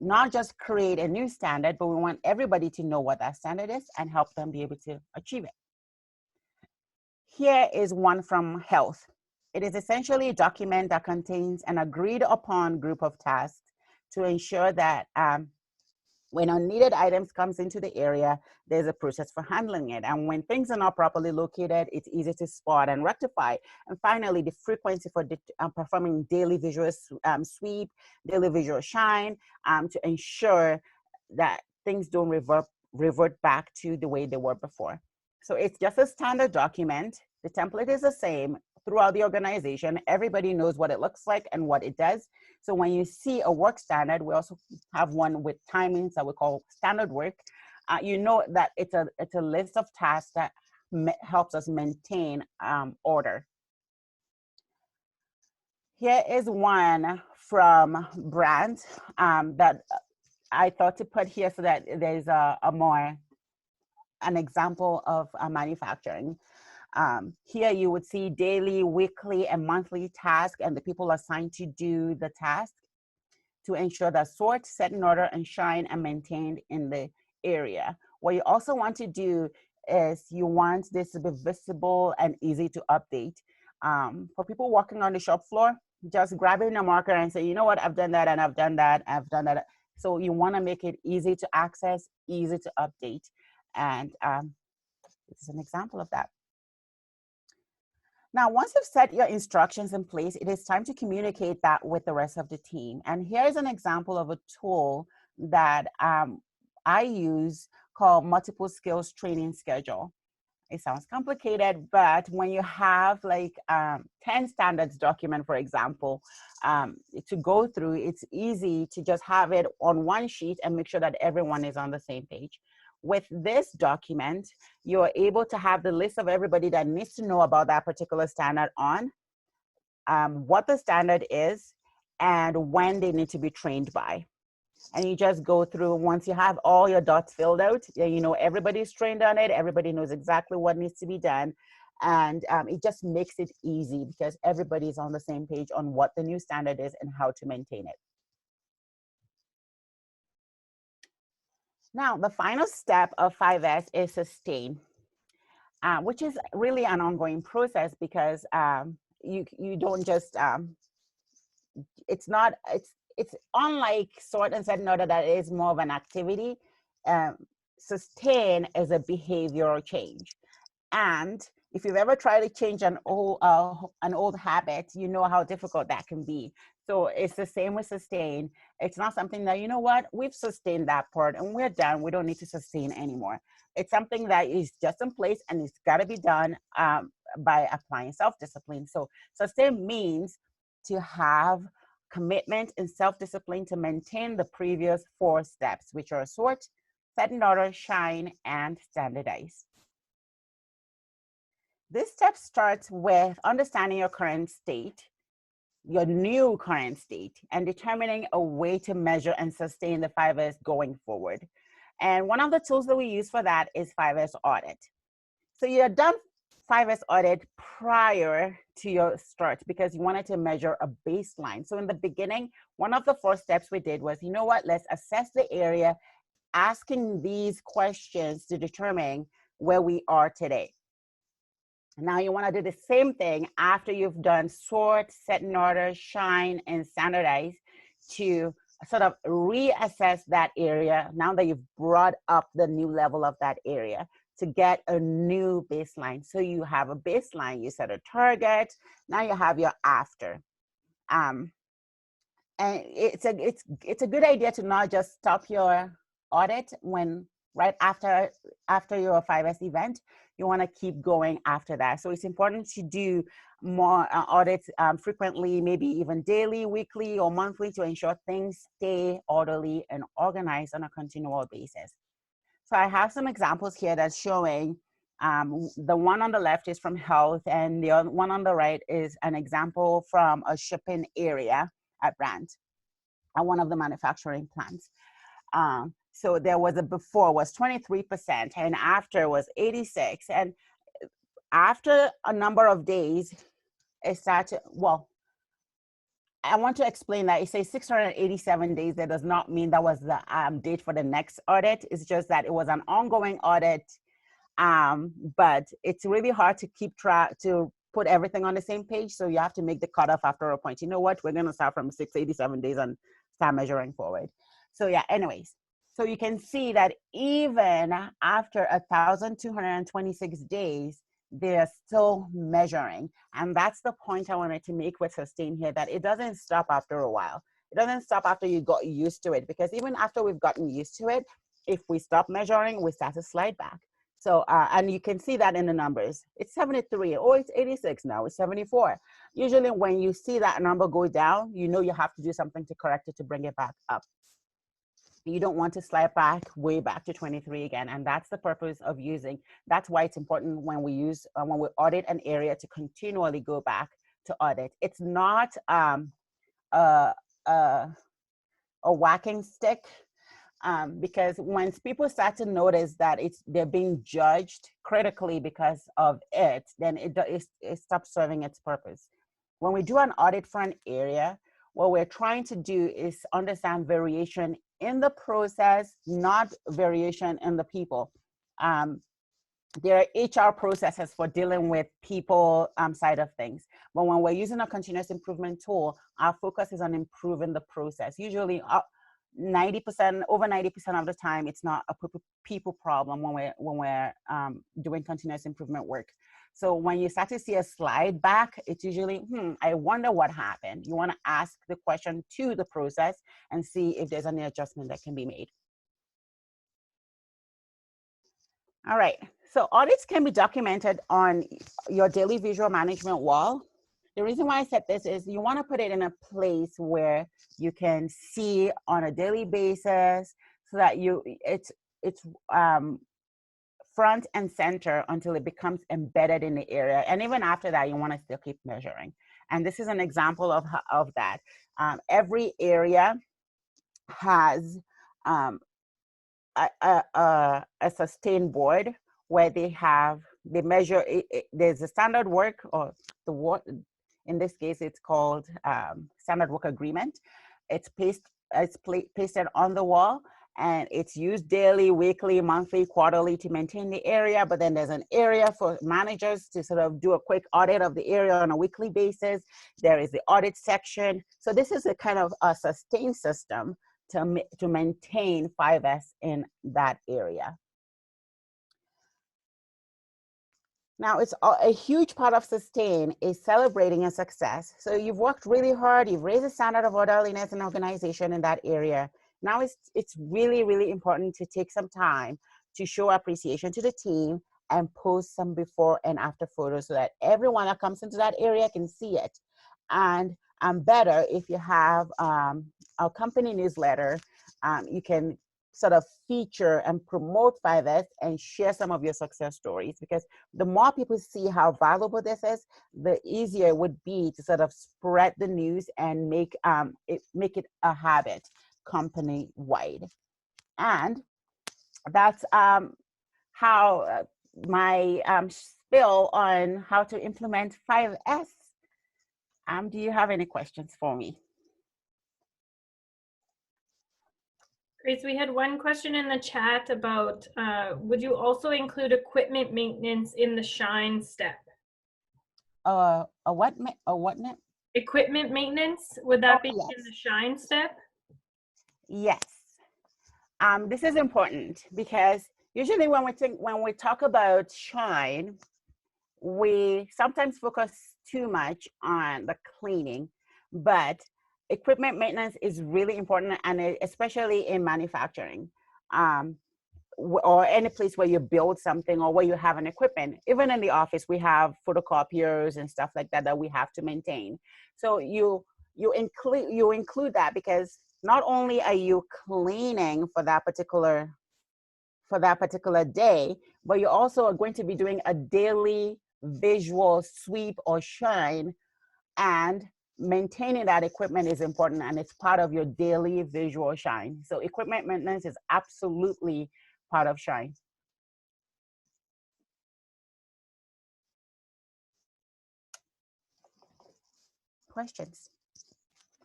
not just create a new standard, but we want everybody to know what that standard is and help them be able to achieve it. Here is one from health. It is essentially a document that contains an agreed upon group of tasks to ensure that when unneeded items comes into the area, there's a process for handling it. And when things are not properly located, it's easy to spot and rectify. And finally, the frequency for performing daily visual sweep, daily visual shine, to ensure that things don't revert back to the way they were before. So it's just a standard document. The template is the same throughout the organization. Everybody knows what it looks like and what it does. So when you see a work standard, we also have one with timings that we call standard work. You know that it's a list of tasks that helps us maintain order. Here is one from Brandt that I thought to put here so that there's an example of manufacturing. Here you would see daily, weekly, and monthly tasks, and the people assigned to do the task to ensure that sort, set in order, and shine are maintained in the area. What you also want to do is you want this to be visible and easy to update. For people working on the shop floor, just grabbing a marker and say, you know what, I've done that and I've done that, I've done that. So you want to make it easy to access, easy to update. And this is an example of that. Now, once you've set your instructions in place, it is time to communicate that with the rest of the team. And here's an example of a tool that I use called Multiple Skills Training Schedule. It sounds complicated, but when you have like 10 standards document, for example, to go through, it's easy to just have it on one sheet and make sure that everyone is on the same page. With this document, you're able to have the list of everybody that needs to know about that particular standard on, what the standard is, and when they need to be trained by. And you just go through, once you have all your dots filled out, you know everybody's trained on it, everybody knows exactly what needs to be done, and it just makes it easy because everybody's on the same page on what the new standard is and how to maintain it. Now, the final step of 5S is sustain, which is really an ongoing process because you don't just, it's unlike sort and set in order that is more of an activity. Sustain is a behavioral change. And if you've ever tried to change an old habit, you know how difficult that can be. So it's the same with sustain. It's not something that, you know what, we've sustained that part and we're done. We don't need to sustain anymore. It's something that is just in place and it's got to be done by applying self-discipline. So sustain means to have commitment and self-discipline to maintain the previous 4 steps, which are sort, set in order, shine, and standardize. This step starts with understanding your current state, your new current state, and determining a way to measure and sustain the 5S going forward. And one of the tools that we use for that is 5S audit. So you're done 5S audit prior to your start because you wanted to measure a baseline. So in the beginning, one of the first steps we did was, you know what, let's assess the area, asking these questions to determine where we are today. Now you want to do the same thing after you've done sort, set in order, shine, and standardize to sort of reassess that area now that you've brought up the new level of that area to get a new baseline. So you have a baseline, you set a target, now you have your after. And it's a good idea to not just stop your audit when right after your 5S event. You want to keep going after that. So it's important to do more audits frequently, maybe even daily, weekly, or monthly to ensure things stay orderly and organized on a continual basis. So I have some examples here that's showing the one on the left is from health and the other one on the right is an example from a shipping area at Brand, at one of the manufacturing plants. So there was a before was 23% and after was 86. And after a number of days, it started, well, I want to explain that it says 687 days. That does not mean that was the date for the next audit. It's just that it was an ongoing audit. But it's really hard to keep track, to put everything on the same page. So you have to make the cutoff after a point. You know what? We're going to start from 687 days and start measuring forward. So yeah, anyways. So you can see that even after 1,226 days, they're still measuring. And that's the point I wanted to make with sustain here, that it doesn't stop after a while. It doesn't stop after you got used to it, because even after we've gotten used to it, if we stop measuring, we start to slide back. So, and you can see that in the numbers. It's 73, oh, it's 86 now, it's 74. Usually when you see that number go down, you know you have to do something to correct it to bring it back up. You don't want to slide back way back to 23 again. And that's the purpose of using, that's why it's important when we use, when we audit an area to continually go back to audit. It's not a whacking stick, because once people start to notice that they're being judged critically because of it, then it stops serving its purpose. When we do an audit for an area, what we're trying to do is understand variation in the process, not variation in the people. There are HR processes for dealing with people side of things. But when we're using a continuous improvement tool, our focus is on improving the process. Usually 90%, over 90% of the time, it's not a people problem when we're doing continuous improvement work. So when you start to see a slide back, it's usually, I wonder what happened. You want to ask the question to the process and see if there's any adjustment that can be made. All right, so audits can be documented on your daily visual management wall. The reason why I said this is you want to put it in a place where you can see on a daily basis, so that it's front and center until it becomes embedded in the area. And even after that, you want to still keep measuring. And this is an example of that. Every area has a sustain board where they measure, there's a standard work, or the work, in this case, it's called standard work agreement. It's pasted on the wall, and it's used daily, weekly, monthly, quarterly to maintain the area. But then there's an area for managers to sort of do a quick audit of the area on a weekly basis. There is the audit section. So this is a kind of a sustain system to maintain 5S in that area. Now, it's a huge part of sustain is celebrating a success. So you've worked really hard, you've raised the standard of orderliness and organization in that area. Now it's really, really important to take some time to show appreciation to the team and post some before and after photos so that everyone that comes into that area can see it. And better if you have a company newsletter, you can sort of feature and promote 5S and share some of your success stories, because the more people see how valuable this is, the easier it would be to sort of spread the news and make it a habit company-wide. And that's how my spill on how to implement 5S. Do you have any questions for me? Grace, we had one question in the chat about, would you also include equipment maintenance in the shine step? A what? A what? Equipment maintenance, would Oh, that be in yes. the shine step? Yes. This is important because usually when we talk about shine, we sometimes focus too much on the cleaning, but equipment maintenance is really important, and especially in manufacturing, or any place where you build something or where you have an equipment. Even in the office, we have photocopiers and stuff like that that we have to maintain. So you include that, because not only are you cleaning for that particular day, but you also are going to be doing a daily visual sweep or shine, and maintaining that equipment is important, and it's part of your daily visual shine. So equipment maintenance is absolutely part of shine. Questions?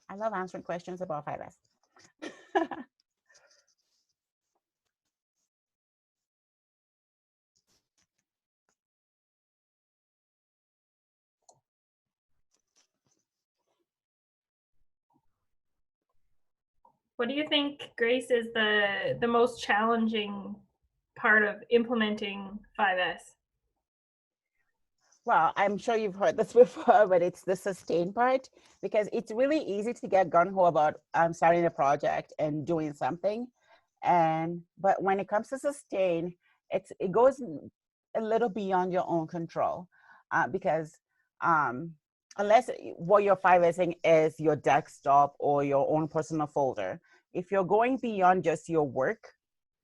I love answering questions about 5S. What do you think, Grace, is the most challenging part of implementing 5S? Well, I'm sure you've heard this before, but it's the sustain part, because it's really easy to get gung-ho about starting a project and doing something. But when it comes to sustain, it goes a little beyond your own control, because unless what you're 5Sing is your desktop or your own personal folder, if you're going beyond just your work,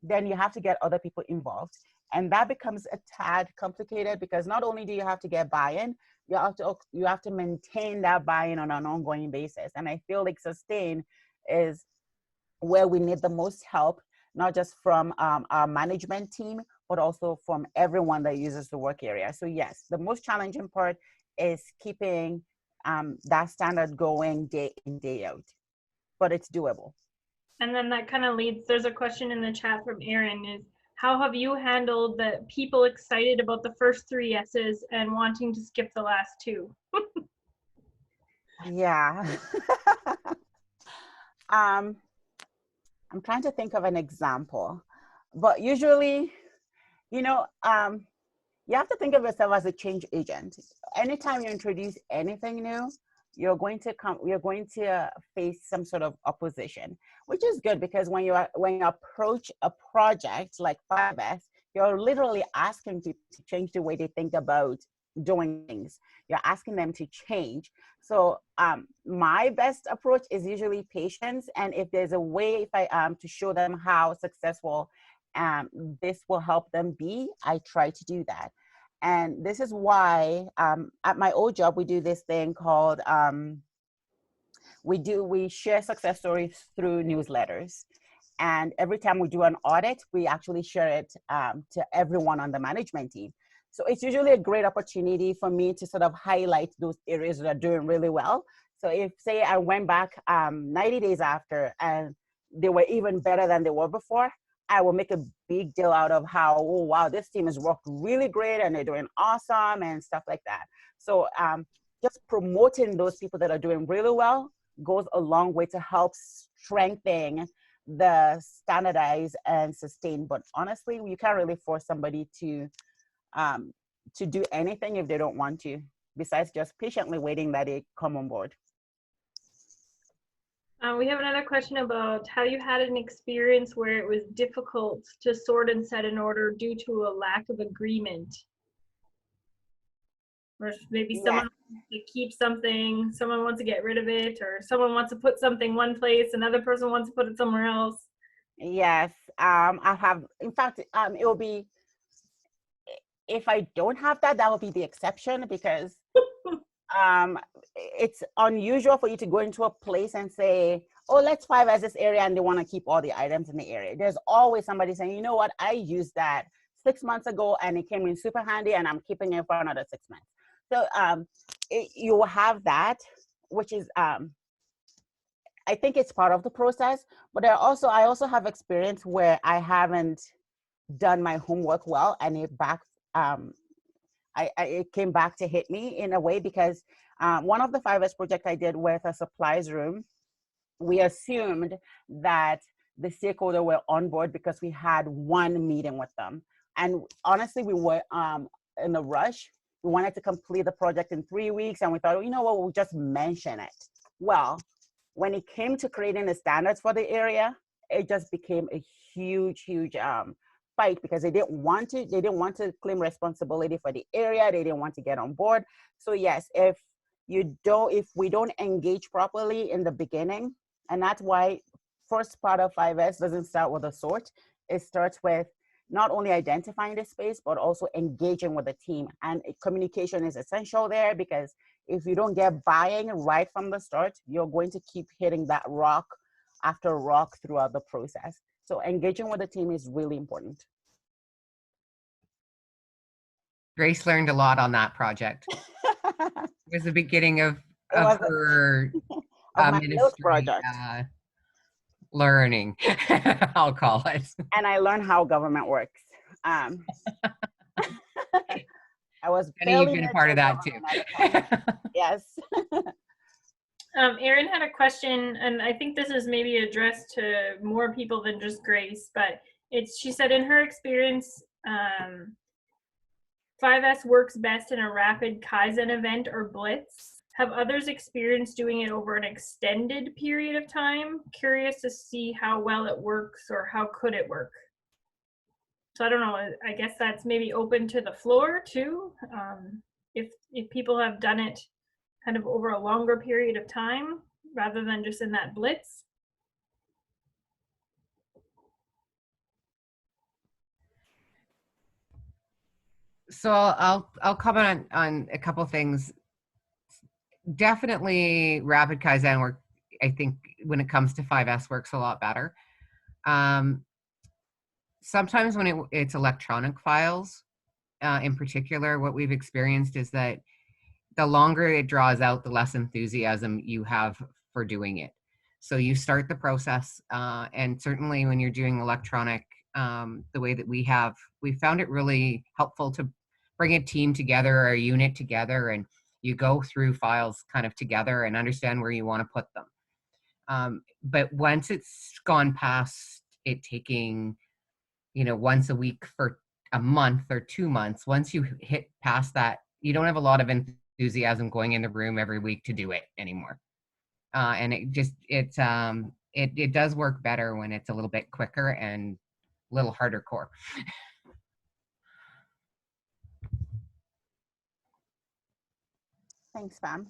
then you have to get other people involved. And that becomes a tad complicated, because not only do you have to get buy-in, you have to maintain that buy-in on an ongoing basis. And I feel like sustain is where we need the most help, not just from our management team, but also from everyone that uses the work area. So yes, the most challenging part is keeping that standard going day in, day out, but it's doable. And then that kind of leads, there's a question in the chat from Aaron, is how have you handled the people excited about the first 3 S's and wanting to skip the last 2? Yeah. I'm trying to think of an example, but usually, you know, you have to think of yourself as a change agent. Anytime you introduce anything new, you're going to face some sort of opposition, which is good, because when you approach a project like 5S, you're literally asking people to change the way they think about doing things. You're asking them to change. So my best approach is usually patience, and if there's a way, if I to show them how successful this will help them be, I try to do that. And this is why at my old job, we do this thing called, we share success stories through newsletters. And every time we do an audit, we actually share it to everyone on the management team. So it's usually a great opportunity for me to sort of highlight those areas that are doing really well. So if, say, I went back 90 days after and they were even better than they were before, I will make a big deal out of how, oh, wow, this team has worked really great and they're doing awesome and stuff like that. So just promoting those people that are doing really well goes a long way to help strengthen the standardize and sustain. But honestly, you can't really force somebody to do anything if they don't want to, besides just patiently waiting that they come on board. We have another question about how you had an experience where it was difficult to sort and set an order due to a lack of agreement. Or maybe someone wants to keep something, someone wants to get rid of it, or someone wants to put something one place, another person wants to put it somewhere else. Yes, I have. In fact, it will be, if I don't have that, that will be the exception, because it's unusual for you to go into a place and say, oh, let's 5S this area, and they want to keep all the items in the area. There's always somebody saying, you know what, I used that 6 months ago and it came in super handy and I'm keeping it for another 6 months. So you will have that, which is, I think it's part of the process, but I also have experience where I haven't done my homework well, and it came back to hit me in a way, because one of the 5S project I did with a supplies room, we assumed that the stakeholder were on board because we had one meeting with them. And honestly, we were in a rush. We wanted to complete the project in 3 weeks, and we thought, you know what, we'll just mention it. Well, when it came to creating the standards for the area, it just became a huge fight, because they didn't want to claim responsibility for the area. They didn't want to get on board. So yes, if we don't engage properly in the beginning, and that's why first part of 5S doesn't start with a sort. It starts with not only identifying the space, but also engaging with the team. And communication is essential there, because if you don't get buying right from the start, you're going to keep hitting that rock after rock throughout the process. So engaging with the team is really important. Grace learned a lot on that project. It was the beginning of her of my milk project. Learning, I'll call it. And I learned how government works. I was you've been a part of that too. Yes. Erin had a question, and I think this is maybe addressed to more people than just Grace, but she said in her experience, 5S works best in a rapid Kaizen event or blitz. Have others experienced doing it over an extended period of time? Curious to see how well it works, or how could it work? So I don't know, I guess that's maybe open to the floor too. If people have done it kind of over a longer period of time rather than just in that blitz. So I'll comment on a couple things. Definitely rapid Kaizen work, I think, when it comes to 5S, works a lot better. Sometimes when it's electronic files, in particular, what we've experienced is that the longer it draws out, the less enthusiasm you have for doing it. So you start the process, and certainly when you're doing electronic, the way that we found it really helpful to bring a team together or a unit together, and you go through files kind of together and understand where you want to put them. But once it's gone past it taking, once a week for a month or 2 months, once you hit past that, you don't have a lot of enthusiasm going in the room every week to do it anymore. And it does work better when it's a little bit quicker and a little harder core. Thanks, Pam.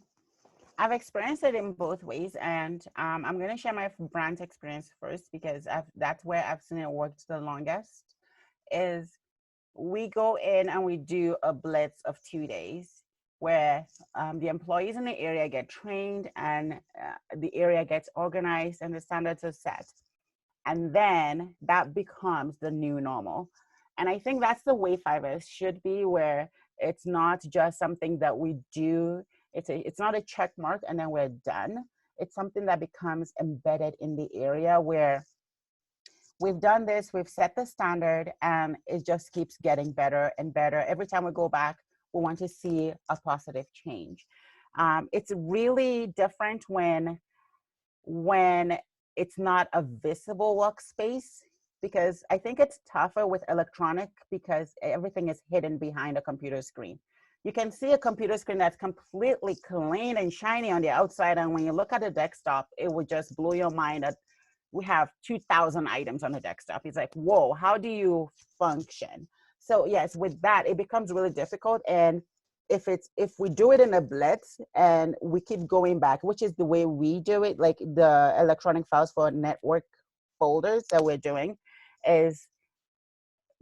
I've experienced it in both ways, and I'm going to share my brand experience first, because that's where I've seen it work the longest. Is we go in and we do a blitz of 2 days, where the employees in the area get trained, and the area gets organized and the standards are set. And then that becomes the new normal. And I think that's the way 5S should be, where it's not just something that we do. It's not a check mark and then we're done. It's something that becomes embedded in the area, where we've done this, we've set the standard, and it just keeps getting better and better. Every time we go back, we want to see a positive change. It's really different when it's not a visible workspace, because I think it's tougher with electronic, because everything is hidden behind a computer screen. You can see a computer screen that's completely clean and shiny on the outside, and when you look at a desktop, it would just blow your mind that we have 2,000 items on the desktop. It's like, whoa, how do you function? So yes, with that, it becomes really difficult. And if we do it in a blitz and we keep going back, which is the way we do it, like the electronic files for network folders that we're doing, is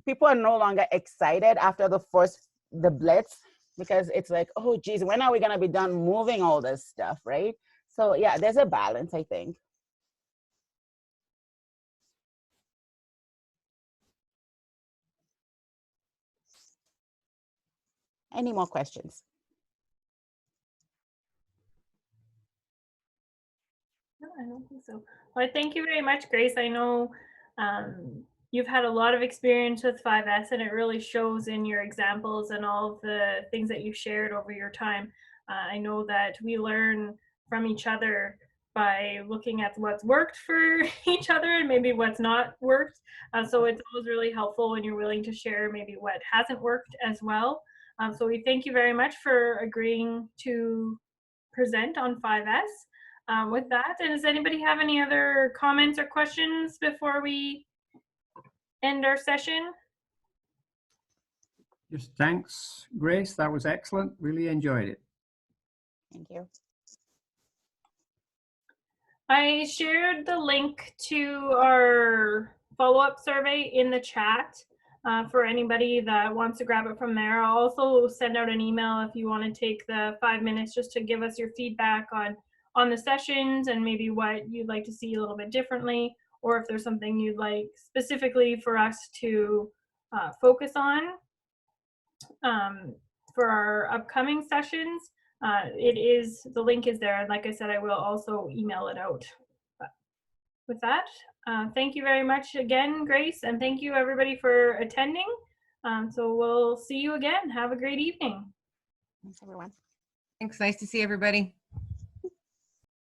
people are no longer excited after the blitz, because it's like, oh geez, when are we gonna be done moving all this stuff, right? So yeah, there's a balance, I think. Any more questions? No, I don't think so. Well, thank you very much, Grace. I know you've had a lot of experience with 5S, and it really shows in your examples and all of the things that you've shared over your time. I know that we learn from each other by looking at what's worked for each other and maybe what's not worked. So it's always really helpful when you're willing to share maybe what hasn't worked as well. So we thank you very much for agreeing to present on 5S. With that, does anybody have any other comments or questions before we end our session? Just thanks, Grace. That was excellent. Really enjoyed it. Thank you. I shared the link to our follow-up survey in the chat for anybody that wants to grab it from there. I'll also send out an email if you want to take the 5 minutes just to give us your feedback on the sessions and maybe what you'd like to see a little bit differently, or if there's something you'd like specifically for us to focus on for our upcoming sessions. The link is there, and like I said, I will also email it out. But with that, thank you very much again, Grace, and thank you everybody for attending. So we'll see you again. Have a great evening. Thanks, everyone. Thanks. Nice to see everybody.